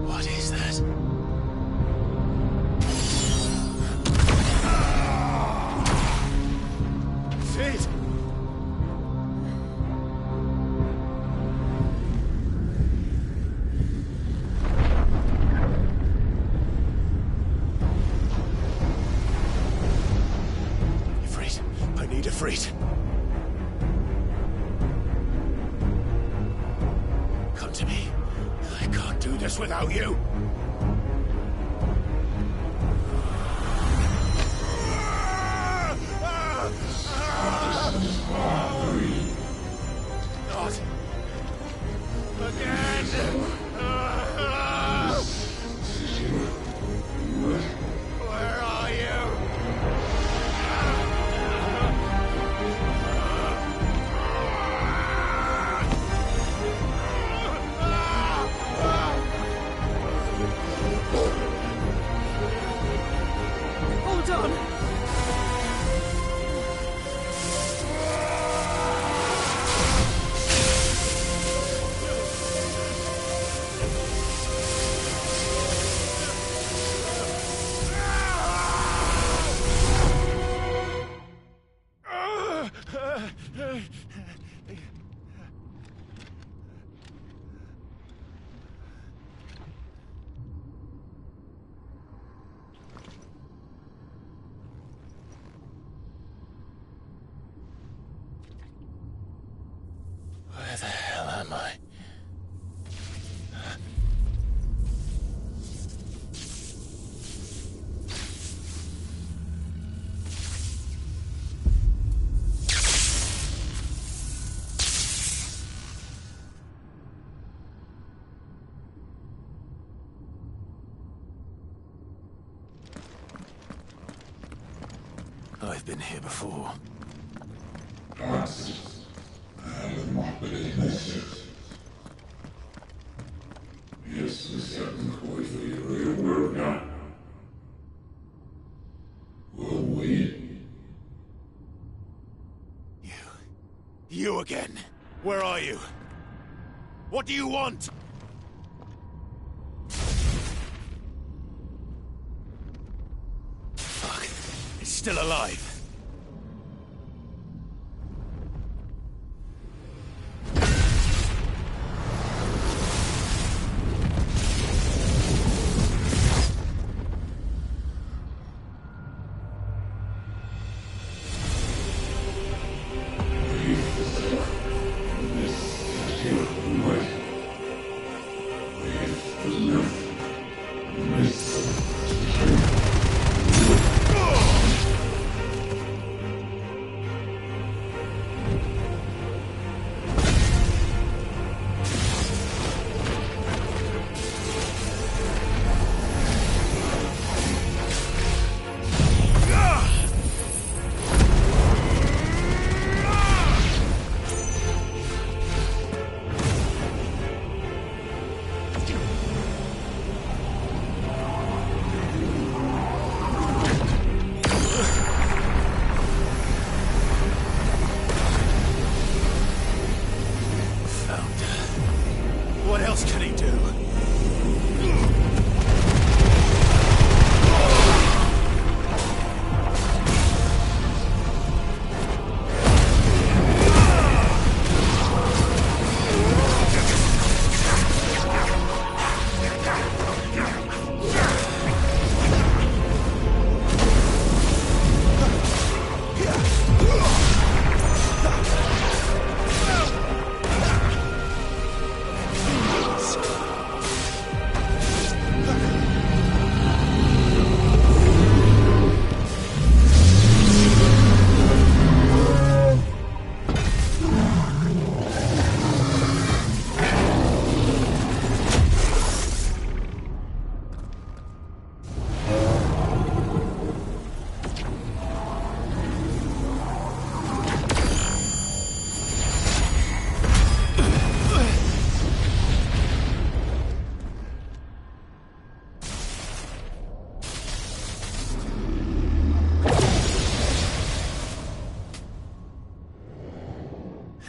B: What is that? Sid! Ifrit, I need Ifrit. Come to me. I can't do this without you.
D: Not again! Where are you?
F: Hold on!
B: Where the hell am I? I've been here before.
N: You again. Where are you? What do you want? Fuck. It's still alive. What else can he do?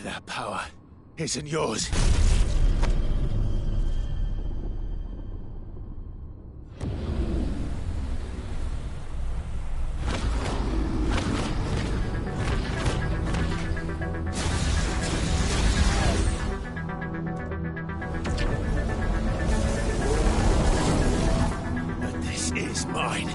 N: That power isn't yours. But this is mine.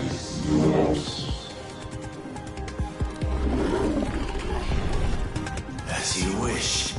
B: As you wish.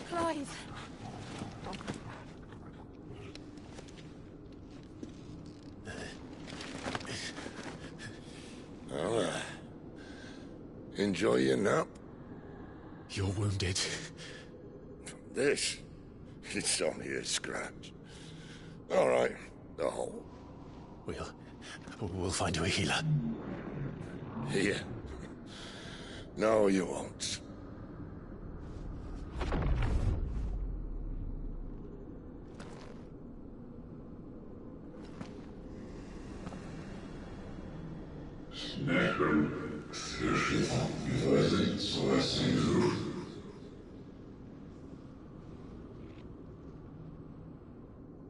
F: Clive.
L: Well, enjoy your nap.
N: You're wounded.
L: This? It's only a scratch. All right, the hole.
N: We'll find you a healer.
L: Here? No, you won't.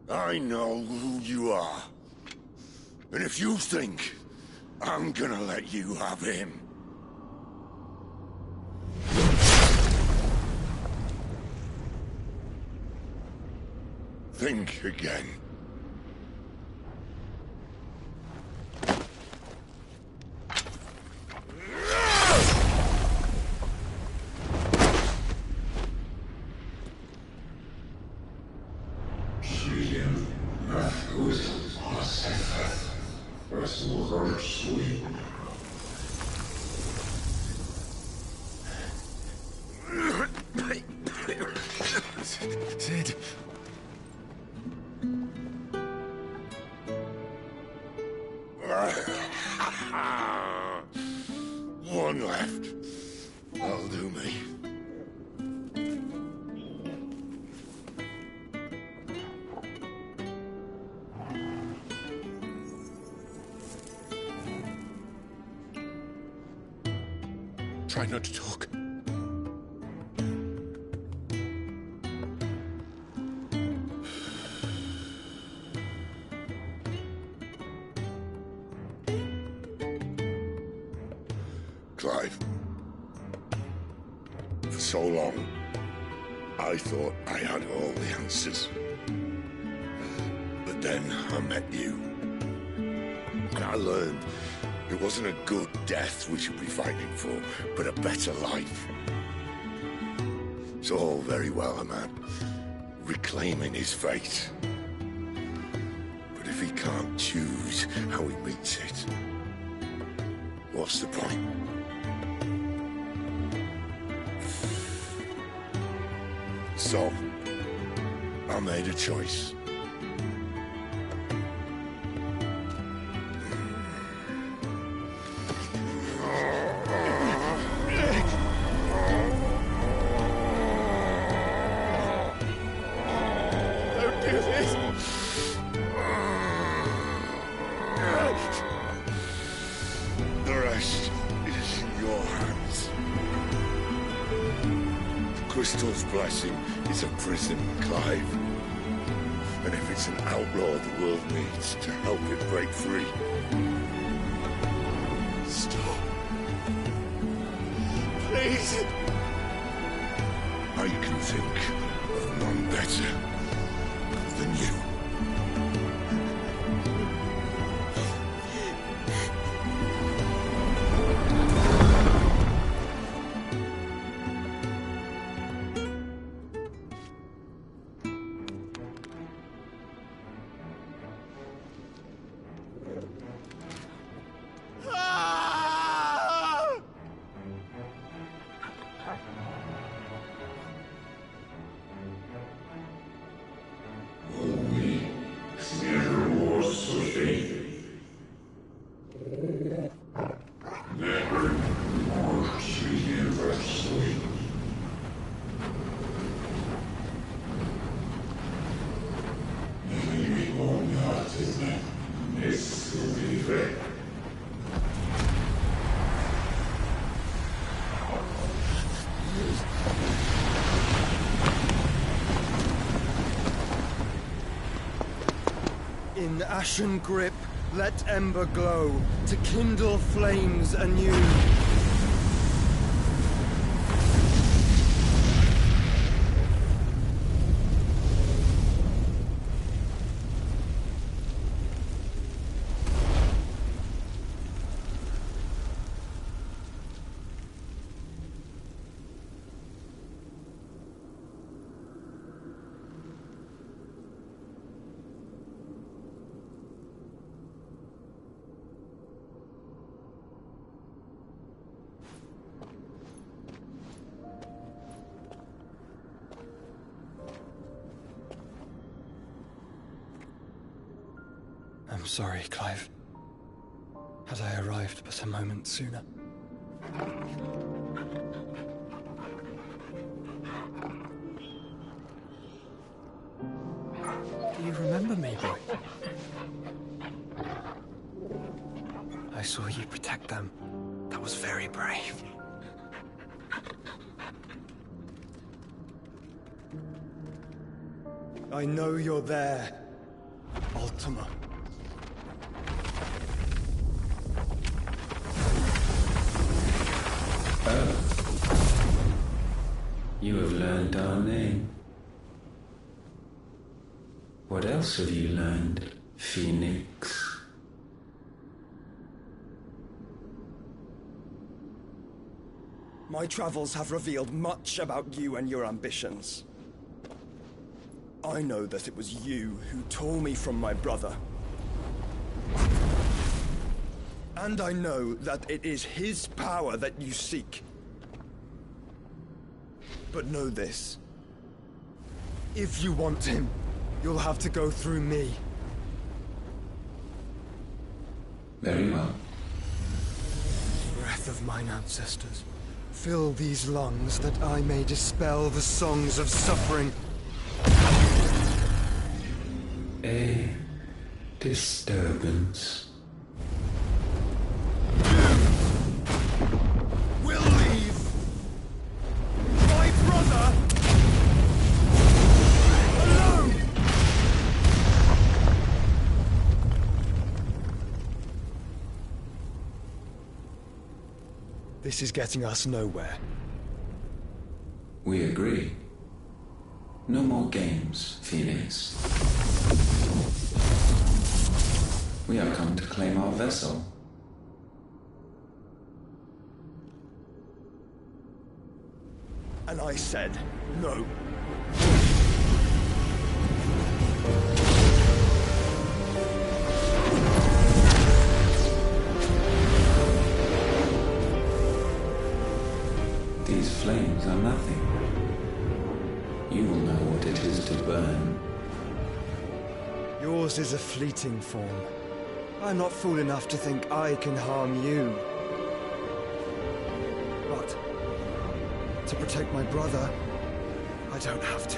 L: I know who you are. And if you think I'm gonna let you have him... think again.
N: Sid.
L: One left. That'll do me.
N: Try not to talk.
L: Clive. For so long, I thought I had all the answers. But then I met you. And I learned it wasn't a good death we should be fighting for, but a better life. It's all very well, a man reclaiming his fate. But if he can't choose how he meets it, what's the point? So, I made a choice.
N: Don't do this!
L: The rest is in your hands. Crystal's blessing is a prison, Clive. And if it's an outlaw the world needs to help it break free...
N: Stop. Please.
L: I can think of none better than you.
N: Ah!
O: In ashen grip, let ember glow, to kindle flames anew. I'm sorry, Clive. Had I arrived but a moment sooner. Do you remember me, boy? I saw you protect them. That was very brave. I know you're there, Ultima.
P: You have learned our name. What else have you learned, Phoenix?
O: My travels have revealed much about you and your ambitions. I know that it was you who tore me from my brother. And I know that it is his power that you seek. But know this. If you want him, you'll have to go through me.
P: Very well.
O: Breath of mine ancestors, fill these lungs that I may dispel the songs of suffering.
P: A disturbance.
O: We'll leave. My brother alone. This is getting us nowhere.
P: We agree. No more games, Phoenix. We have come to claim our vessel.
O: And I said no.
P: These flames are nothing. You will know what it is to burn.
O: Yours is a fleeting form. I'm not fool enough to think I can harm you. But to protect my brother, I don't have to.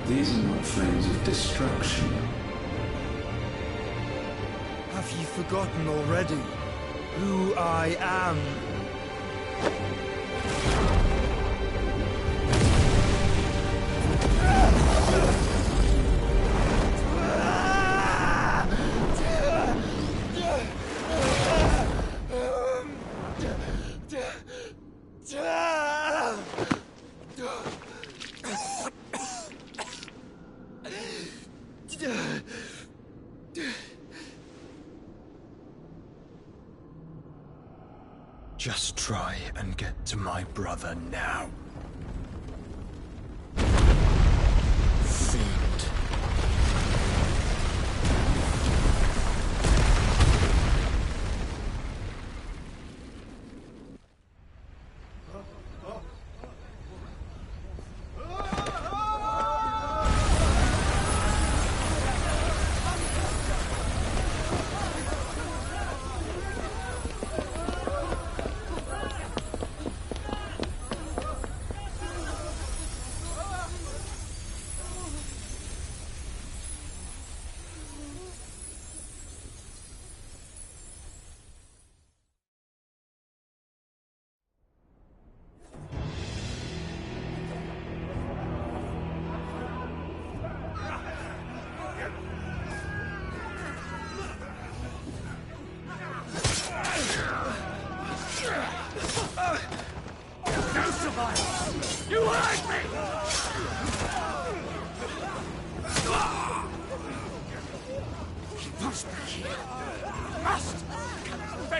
P: These are not flames of destruction.
O: Have you forgotten already who I am? Just try and get to my brother now. Fiend.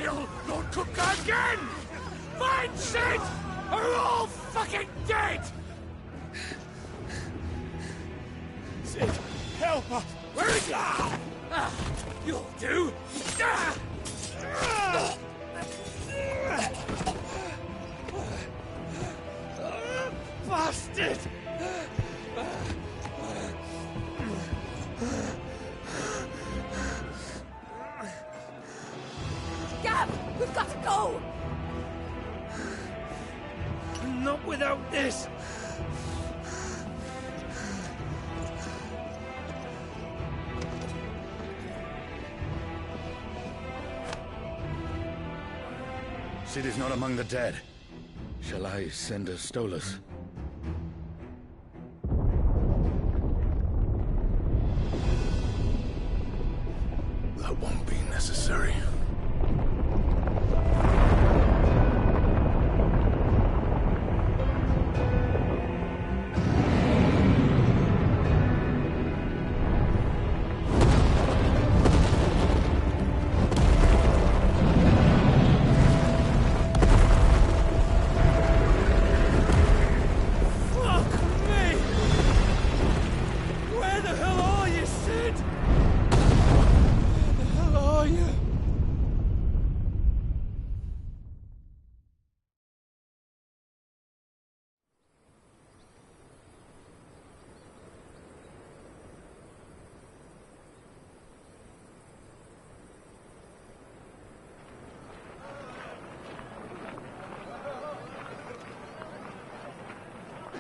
D: fail, Lord Kupka again! Find Sid! Or we're all fucking dead!
N: Sid, help us!
D: Where is he? You'll do!
N: Bastard!
Q: Gab, we've got to go!
N: Not without this! Sid is not among the dead. Shall I send a Stolas?
M: That won't be necessary.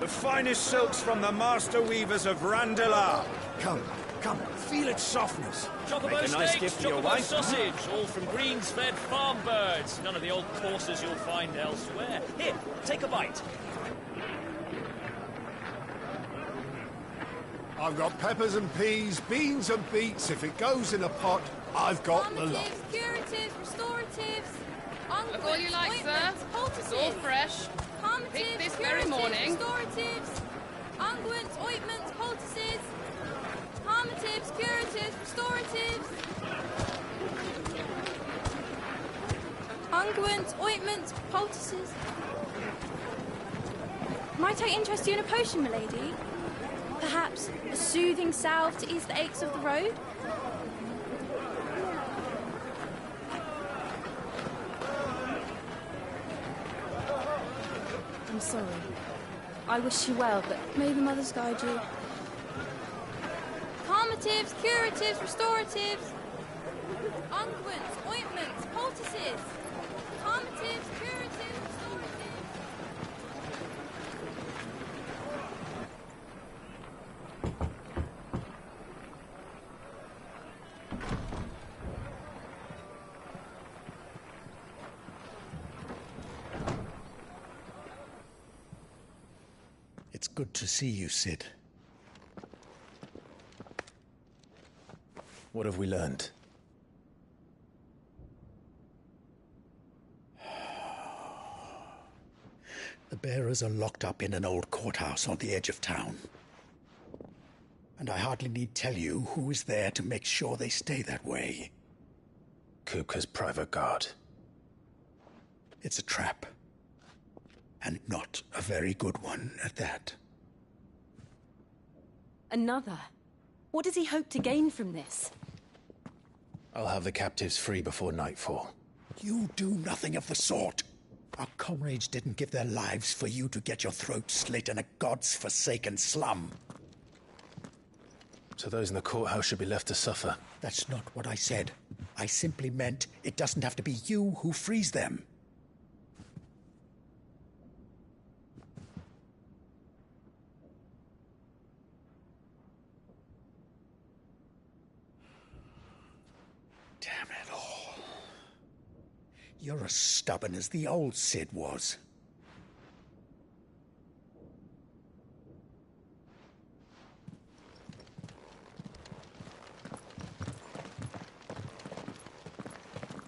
N: The finest silks from the master weavers of Randalar. Come, feel its softness.
R: Chocobo
N: Make a nice
R: steaks,
N: gift for your
R: chocobo
N: wife.
R: sausage, all from greens-fed farm birds. None of the old courses you'll find elsewhere. Here, take a bite.
S: I've got peppers and peas, beans and beets. If it goes in a pot, I've got the lot.
Q: Curatives, restoratives,
T: Look all you like, sir. It's all fresh. Picked this very morning.
Q: Restoratives, unguents, ointments, poultices, palmatives, curatives, restoratives, unguents, ointments, poultices. Might I interest you in a potion, milady? Perhaps a soothing salve to ease the aches of the road? I'm sorry. I wish you well, but may the mothers guide you. Palmatives, curatives, restoratives, unguents, ointments, poultices. Palmatives, curatives, restoratives.
N: It's good to see you, Sid.
B: What have we learned?
N: The bearers are locked up in an old courthouse on the edge of town. And I hardly need tell you who is there to make sure they stay that way.
B: Kupka's private guard.
N: It's a trap. And not a very good one at that.
F: Another? What does he hope to gain from this?
B: I'll have the captives free before nightfall.
N: You do nothing of the sort. Our comrades didn't give their lives for you to get your throat slit in a god's forsaken slum.
B: So those in the courthouse should be left to suffer.
N: That's not what I said. I simply meant it doesn't have to be you who frees them. Damn it all. You're as stubborn as the old Sid was.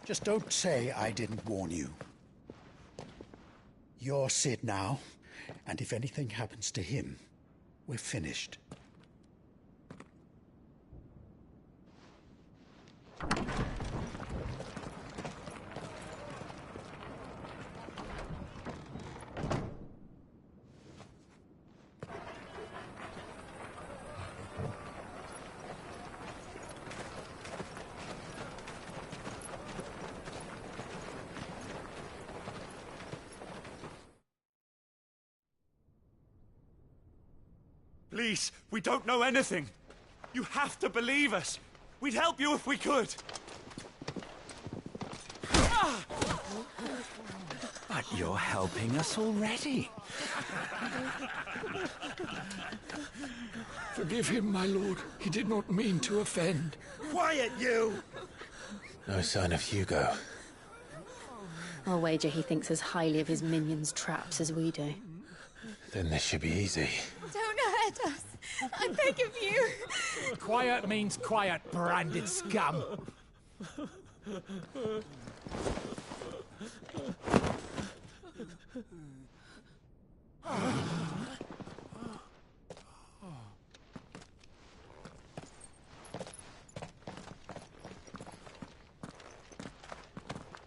N: Just don't say I didn't warn you. You're Sid now, and if anything happens to him, we're finished.
J: Please, we don't know anything. You have to believe us. We'd help you if we could.
U: But you're helping us already.
V: Forgive him, my lord. He did not mean to offend.
S: Quiet, you!
B: No sign of Hugo.
I: I'll wager he thinks as highly of his minions' traps as we do.
B: Then this should be easy.
Q: Don't hurt us. I beg of you.
V: Quiet means quiet, branded scum.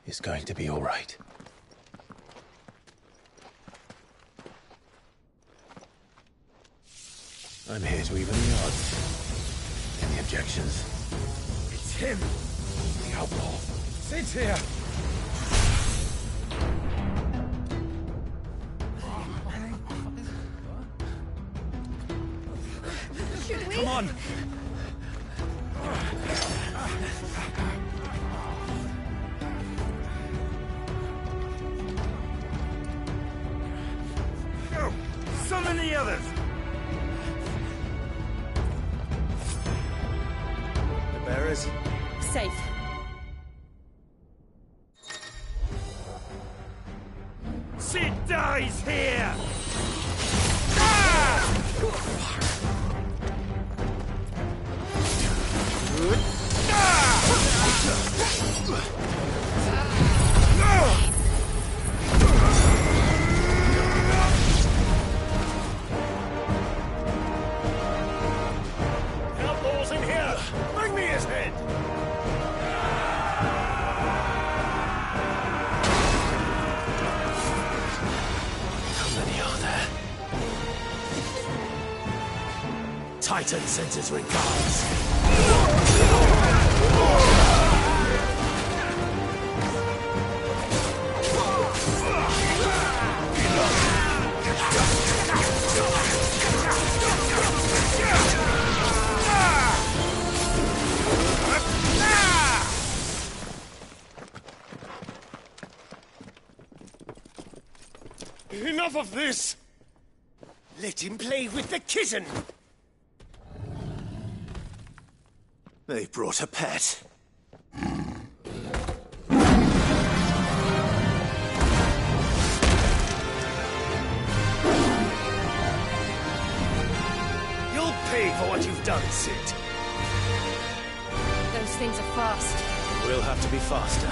B: It's going to be all right. I'm here to even the odds. Any objections?
V: It's him, the outlaw. Sit here.
Q: Should we?
V: Come on.
S: Go! Summon the others! The bearers?
I: Safe.
S: Sid dies here!
V: Outlaws in here! Bring me his head!
B: How many are there?
V: Titan sends his regards.
S: Enough of this! Let him play with the kitten!
B: They brought a pet.
S: You'll pay for what you've done, Sid.
I: Those things are fast.
B: We'll have to be faster.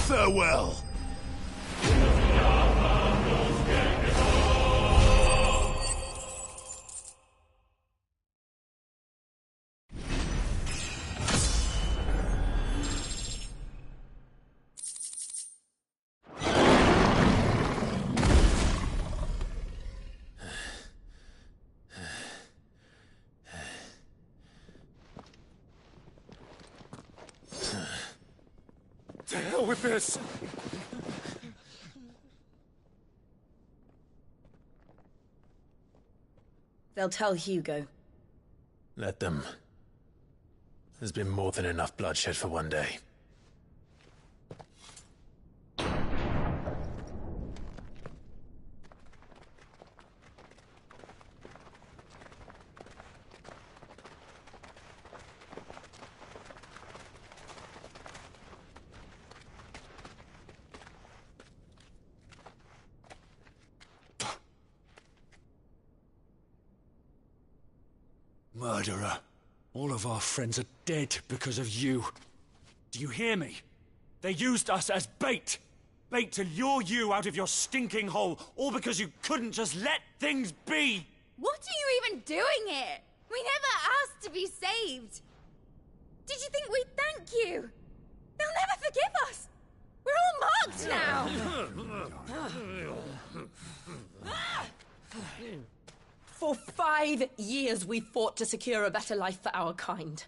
S: Farewell. To hell with this!
I: They'll tell Hugo.
B: Let them. There's been more than enough bloodshed for one day.
U: Murderer. All of our friends are dead because of you.
J: Do you hear me? They used us as bait. Bait to lure you out of your stinking hole, all because you couldn't just let things be.
C: What are you even doing here? We never asked to be saved. Did you think we'd thank you? They'll never forgive us. We're all marked now.
H: For 5 years we fought to secure a better life for our kind.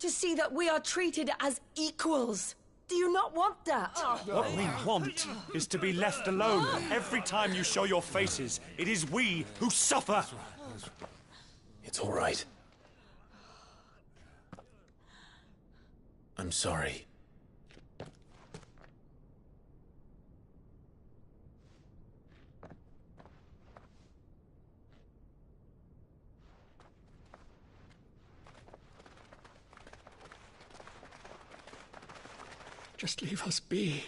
H: To see that we are treated as equals. Do you not want that?
J: What we want is to be left alone. Every time you show your faces, it is we who suffer.
B: It's all right. I'm sorry.
N: Just leave us be.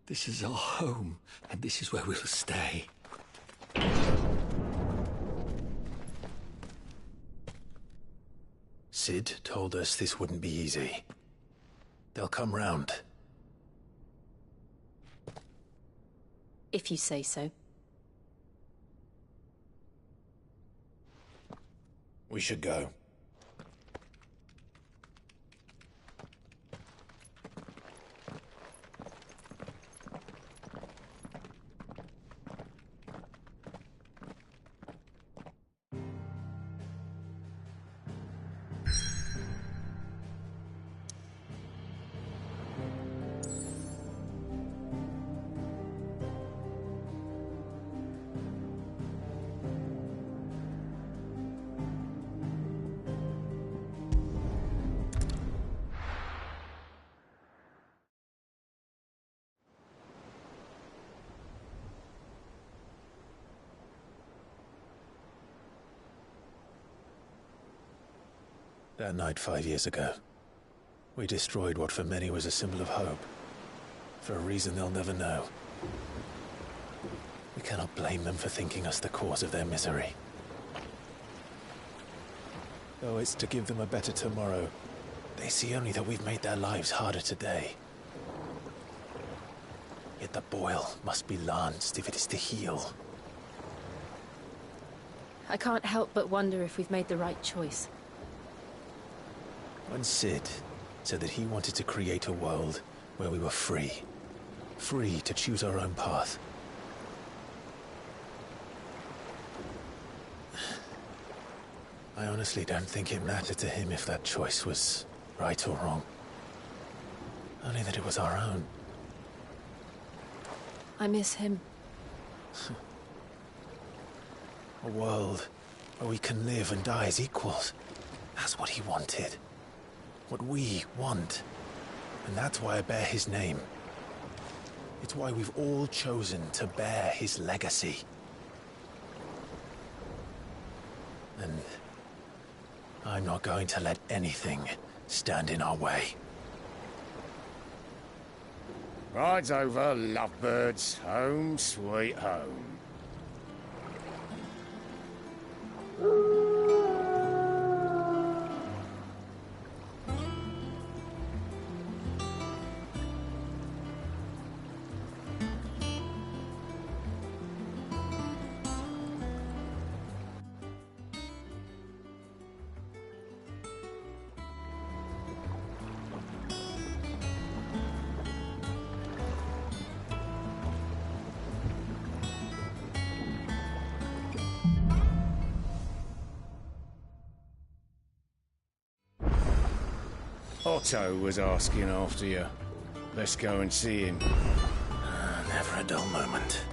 N: This is our home, and this is where we'll stay.
B: Cid told us this wouldn't be easy. They'll come round.
F: If you say so.
B: We should go. That night 5 years ago, we destroyed what for many was a symbol of hope. For a reason they'll never know. We cannot blame them for thinking us the cause of their misery. Though it's to give them a better tomorrow, they see only that we've made their lives harder today. Yet the boil must be lanced if it is to heal.
F: I can't help but wonder if we've made the right choice.
B: When Cid said that he wanted to create a world where we were free. Free to choose our own path. I honestly don't think it mattered to him if that choice was right or wrong. Only that it was our own.
F: I miss him.
B: A world where we can live and die as equals. That's what he wanted. What we want. And that's why I bear his name. It's why we've all chosen to bear his legacy. And I'm not going to let anything stand in our way.
D: Ride's over, lovebirds. Home sweet home. Otto was asking after you. Let's go and see him.
B: Never a dull moment.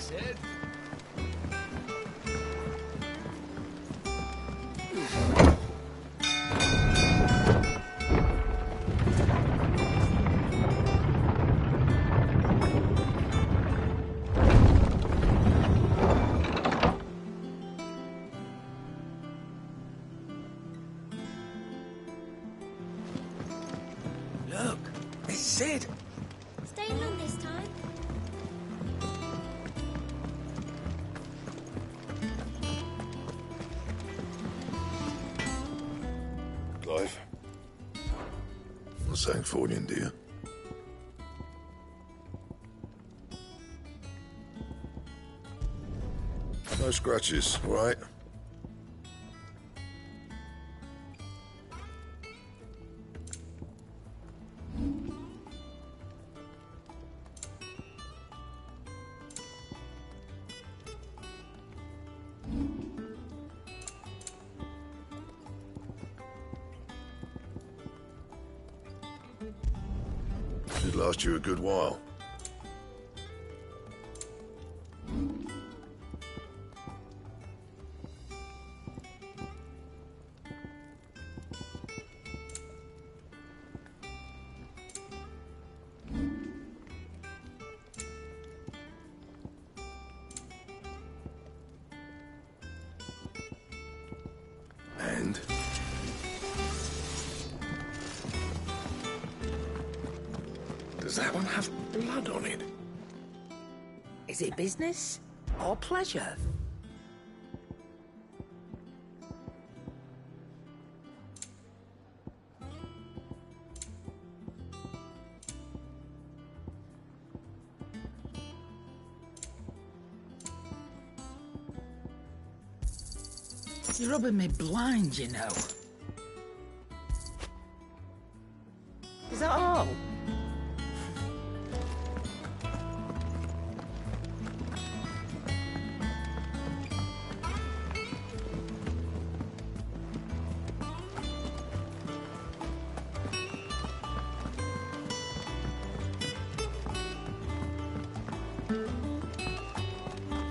S: Sid.
V: Look, it's Sid.
Q: Staying long this time?
M: Clive. What's that for you, dear? No scratches, right? Should last you a good while. And? Does that one have blood on it?
V: Is it business or pleasure? You're rubbing me blind, you know. Is that all?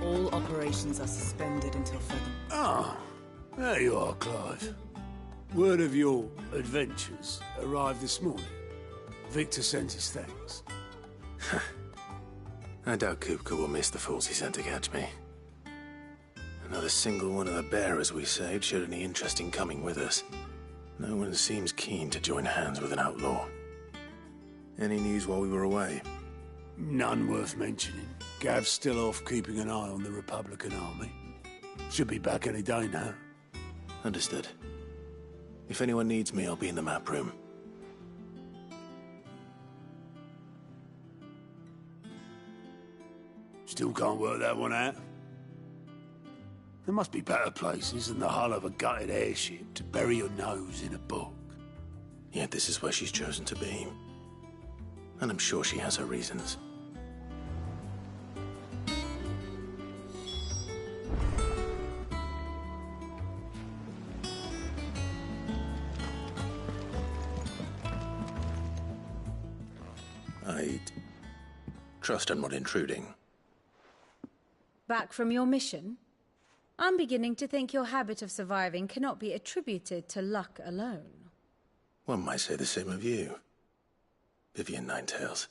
G: All operations are suspended until further.
S: Ah, there you are, Clive. Word of your adventures arrived this morning. Victor sent his thanks.
B: I doubt Kupka will miss the fools he sent to catch me. Not a single one of the bearers we saved showed any interest in coming with us. No one seems keen to join hands with an outlaw. Any news while we were away?
S: None worth mentioning. Gav's still off keeping an eye on the Republican army. Should be back any day now.
B: Understood. If anyone needs me, I'll be in the map room.
S: Still can't work that one out. There must be better places than the hull of a gutted airship to bury your nose in a book.
B: Yet this is where she's chosen to be. And I'm sure she has her reasons. I trust I'm not intruding.
I: Back from your mission? I'm beginning to think your habit of surviving cannot be attributed to luck alone.
B: One might say the same of you, Vivian Ninetails.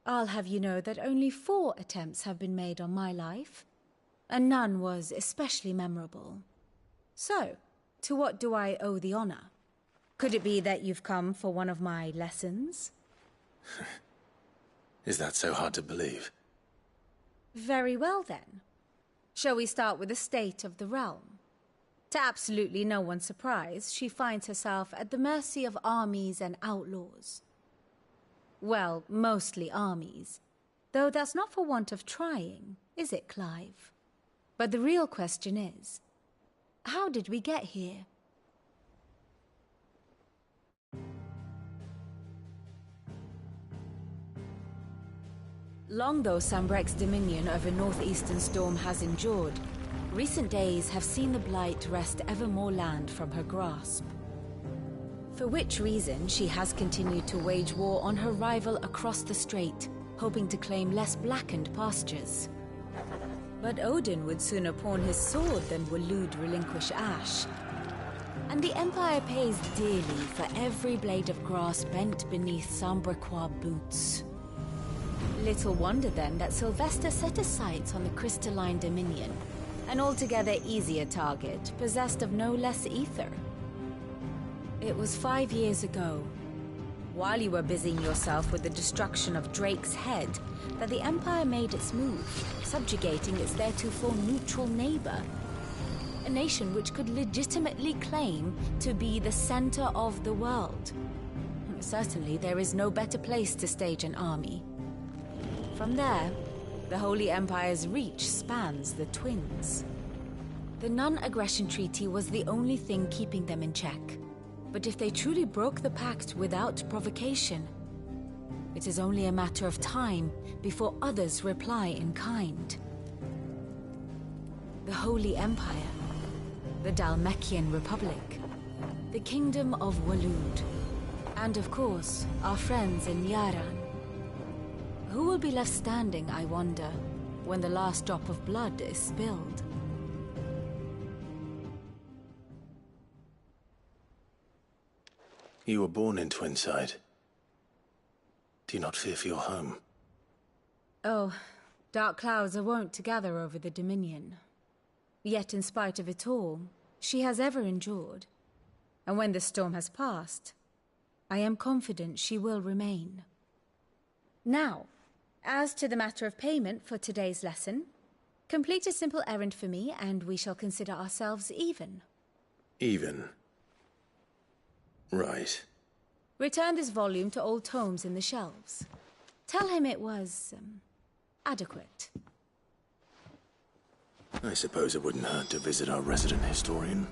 I: I'll have you know that only 4 attempts have been made on my life, and none was especially memorable. So, to what do I owe the honor? Could it be that you've come for one of my lessons?
B: Is that so hard to believe?
I: Very well, then. Shall we start with the state of the realm? To absolutely no one's surprise, she finds herself at the mercy of armies and outlaws. Well, mostly armies. Though that's not for want of trying, is it, Clive? But the real question is, how did we get here? Long though Sambrek's dominion over northeastern Storm has endured, recent days have seen the Blight wrest ever more land from her grasp. For which reason, she has continued to wage war on her rival across the strait, hoping to claim less blackened pastures.
F: But Odin would sooner pawn his sword than Waloed relinquish Ash. And the Empire pays dearly for every blade of grass bent beneath Sambrequois boots. Little wonder then that Sylvester set his sights on the crystalline Dominion, an altogether easier target, possessed of no less ether. It was 5 years ago, while you were busying yourself with the destruction of Drake's head, that the Empire made its move, subjugating its theretofore neutral neighbor. A nation which could legitimately claim to be the center of the world. Certainly, there is no better place to stage an army. From there, the Holy Empire's reach spans the Twins. The non-aggression treaty was the only thing keeping them in check. But if they truly broke the pact without provocation, it is only a matter of time before others reply in kind. The Holy Empire, the Dhalmekian Republic, the Kingdom of Waloed, and of course, our friends in Yaran. Who will be left standing, I wonder, when the last drop of blood is spilled?
B: You were born in Twinside. Do you not fear for your home?
F: Oh, dark clouds are wont to gather over the Dominion. Yet in spite of it all, she has ever endured. And when the storm has passed, I am confident she will remain. Now, as to the matter of payment for today's lesson, complete a simple errand for me and we shall consider ourselves even.
B: Even? Right.
F: Return this volume to old tomes in the shelves. Tell him it was, adequate.
B: I suppose it wouldn't hurt to visit our resident historian.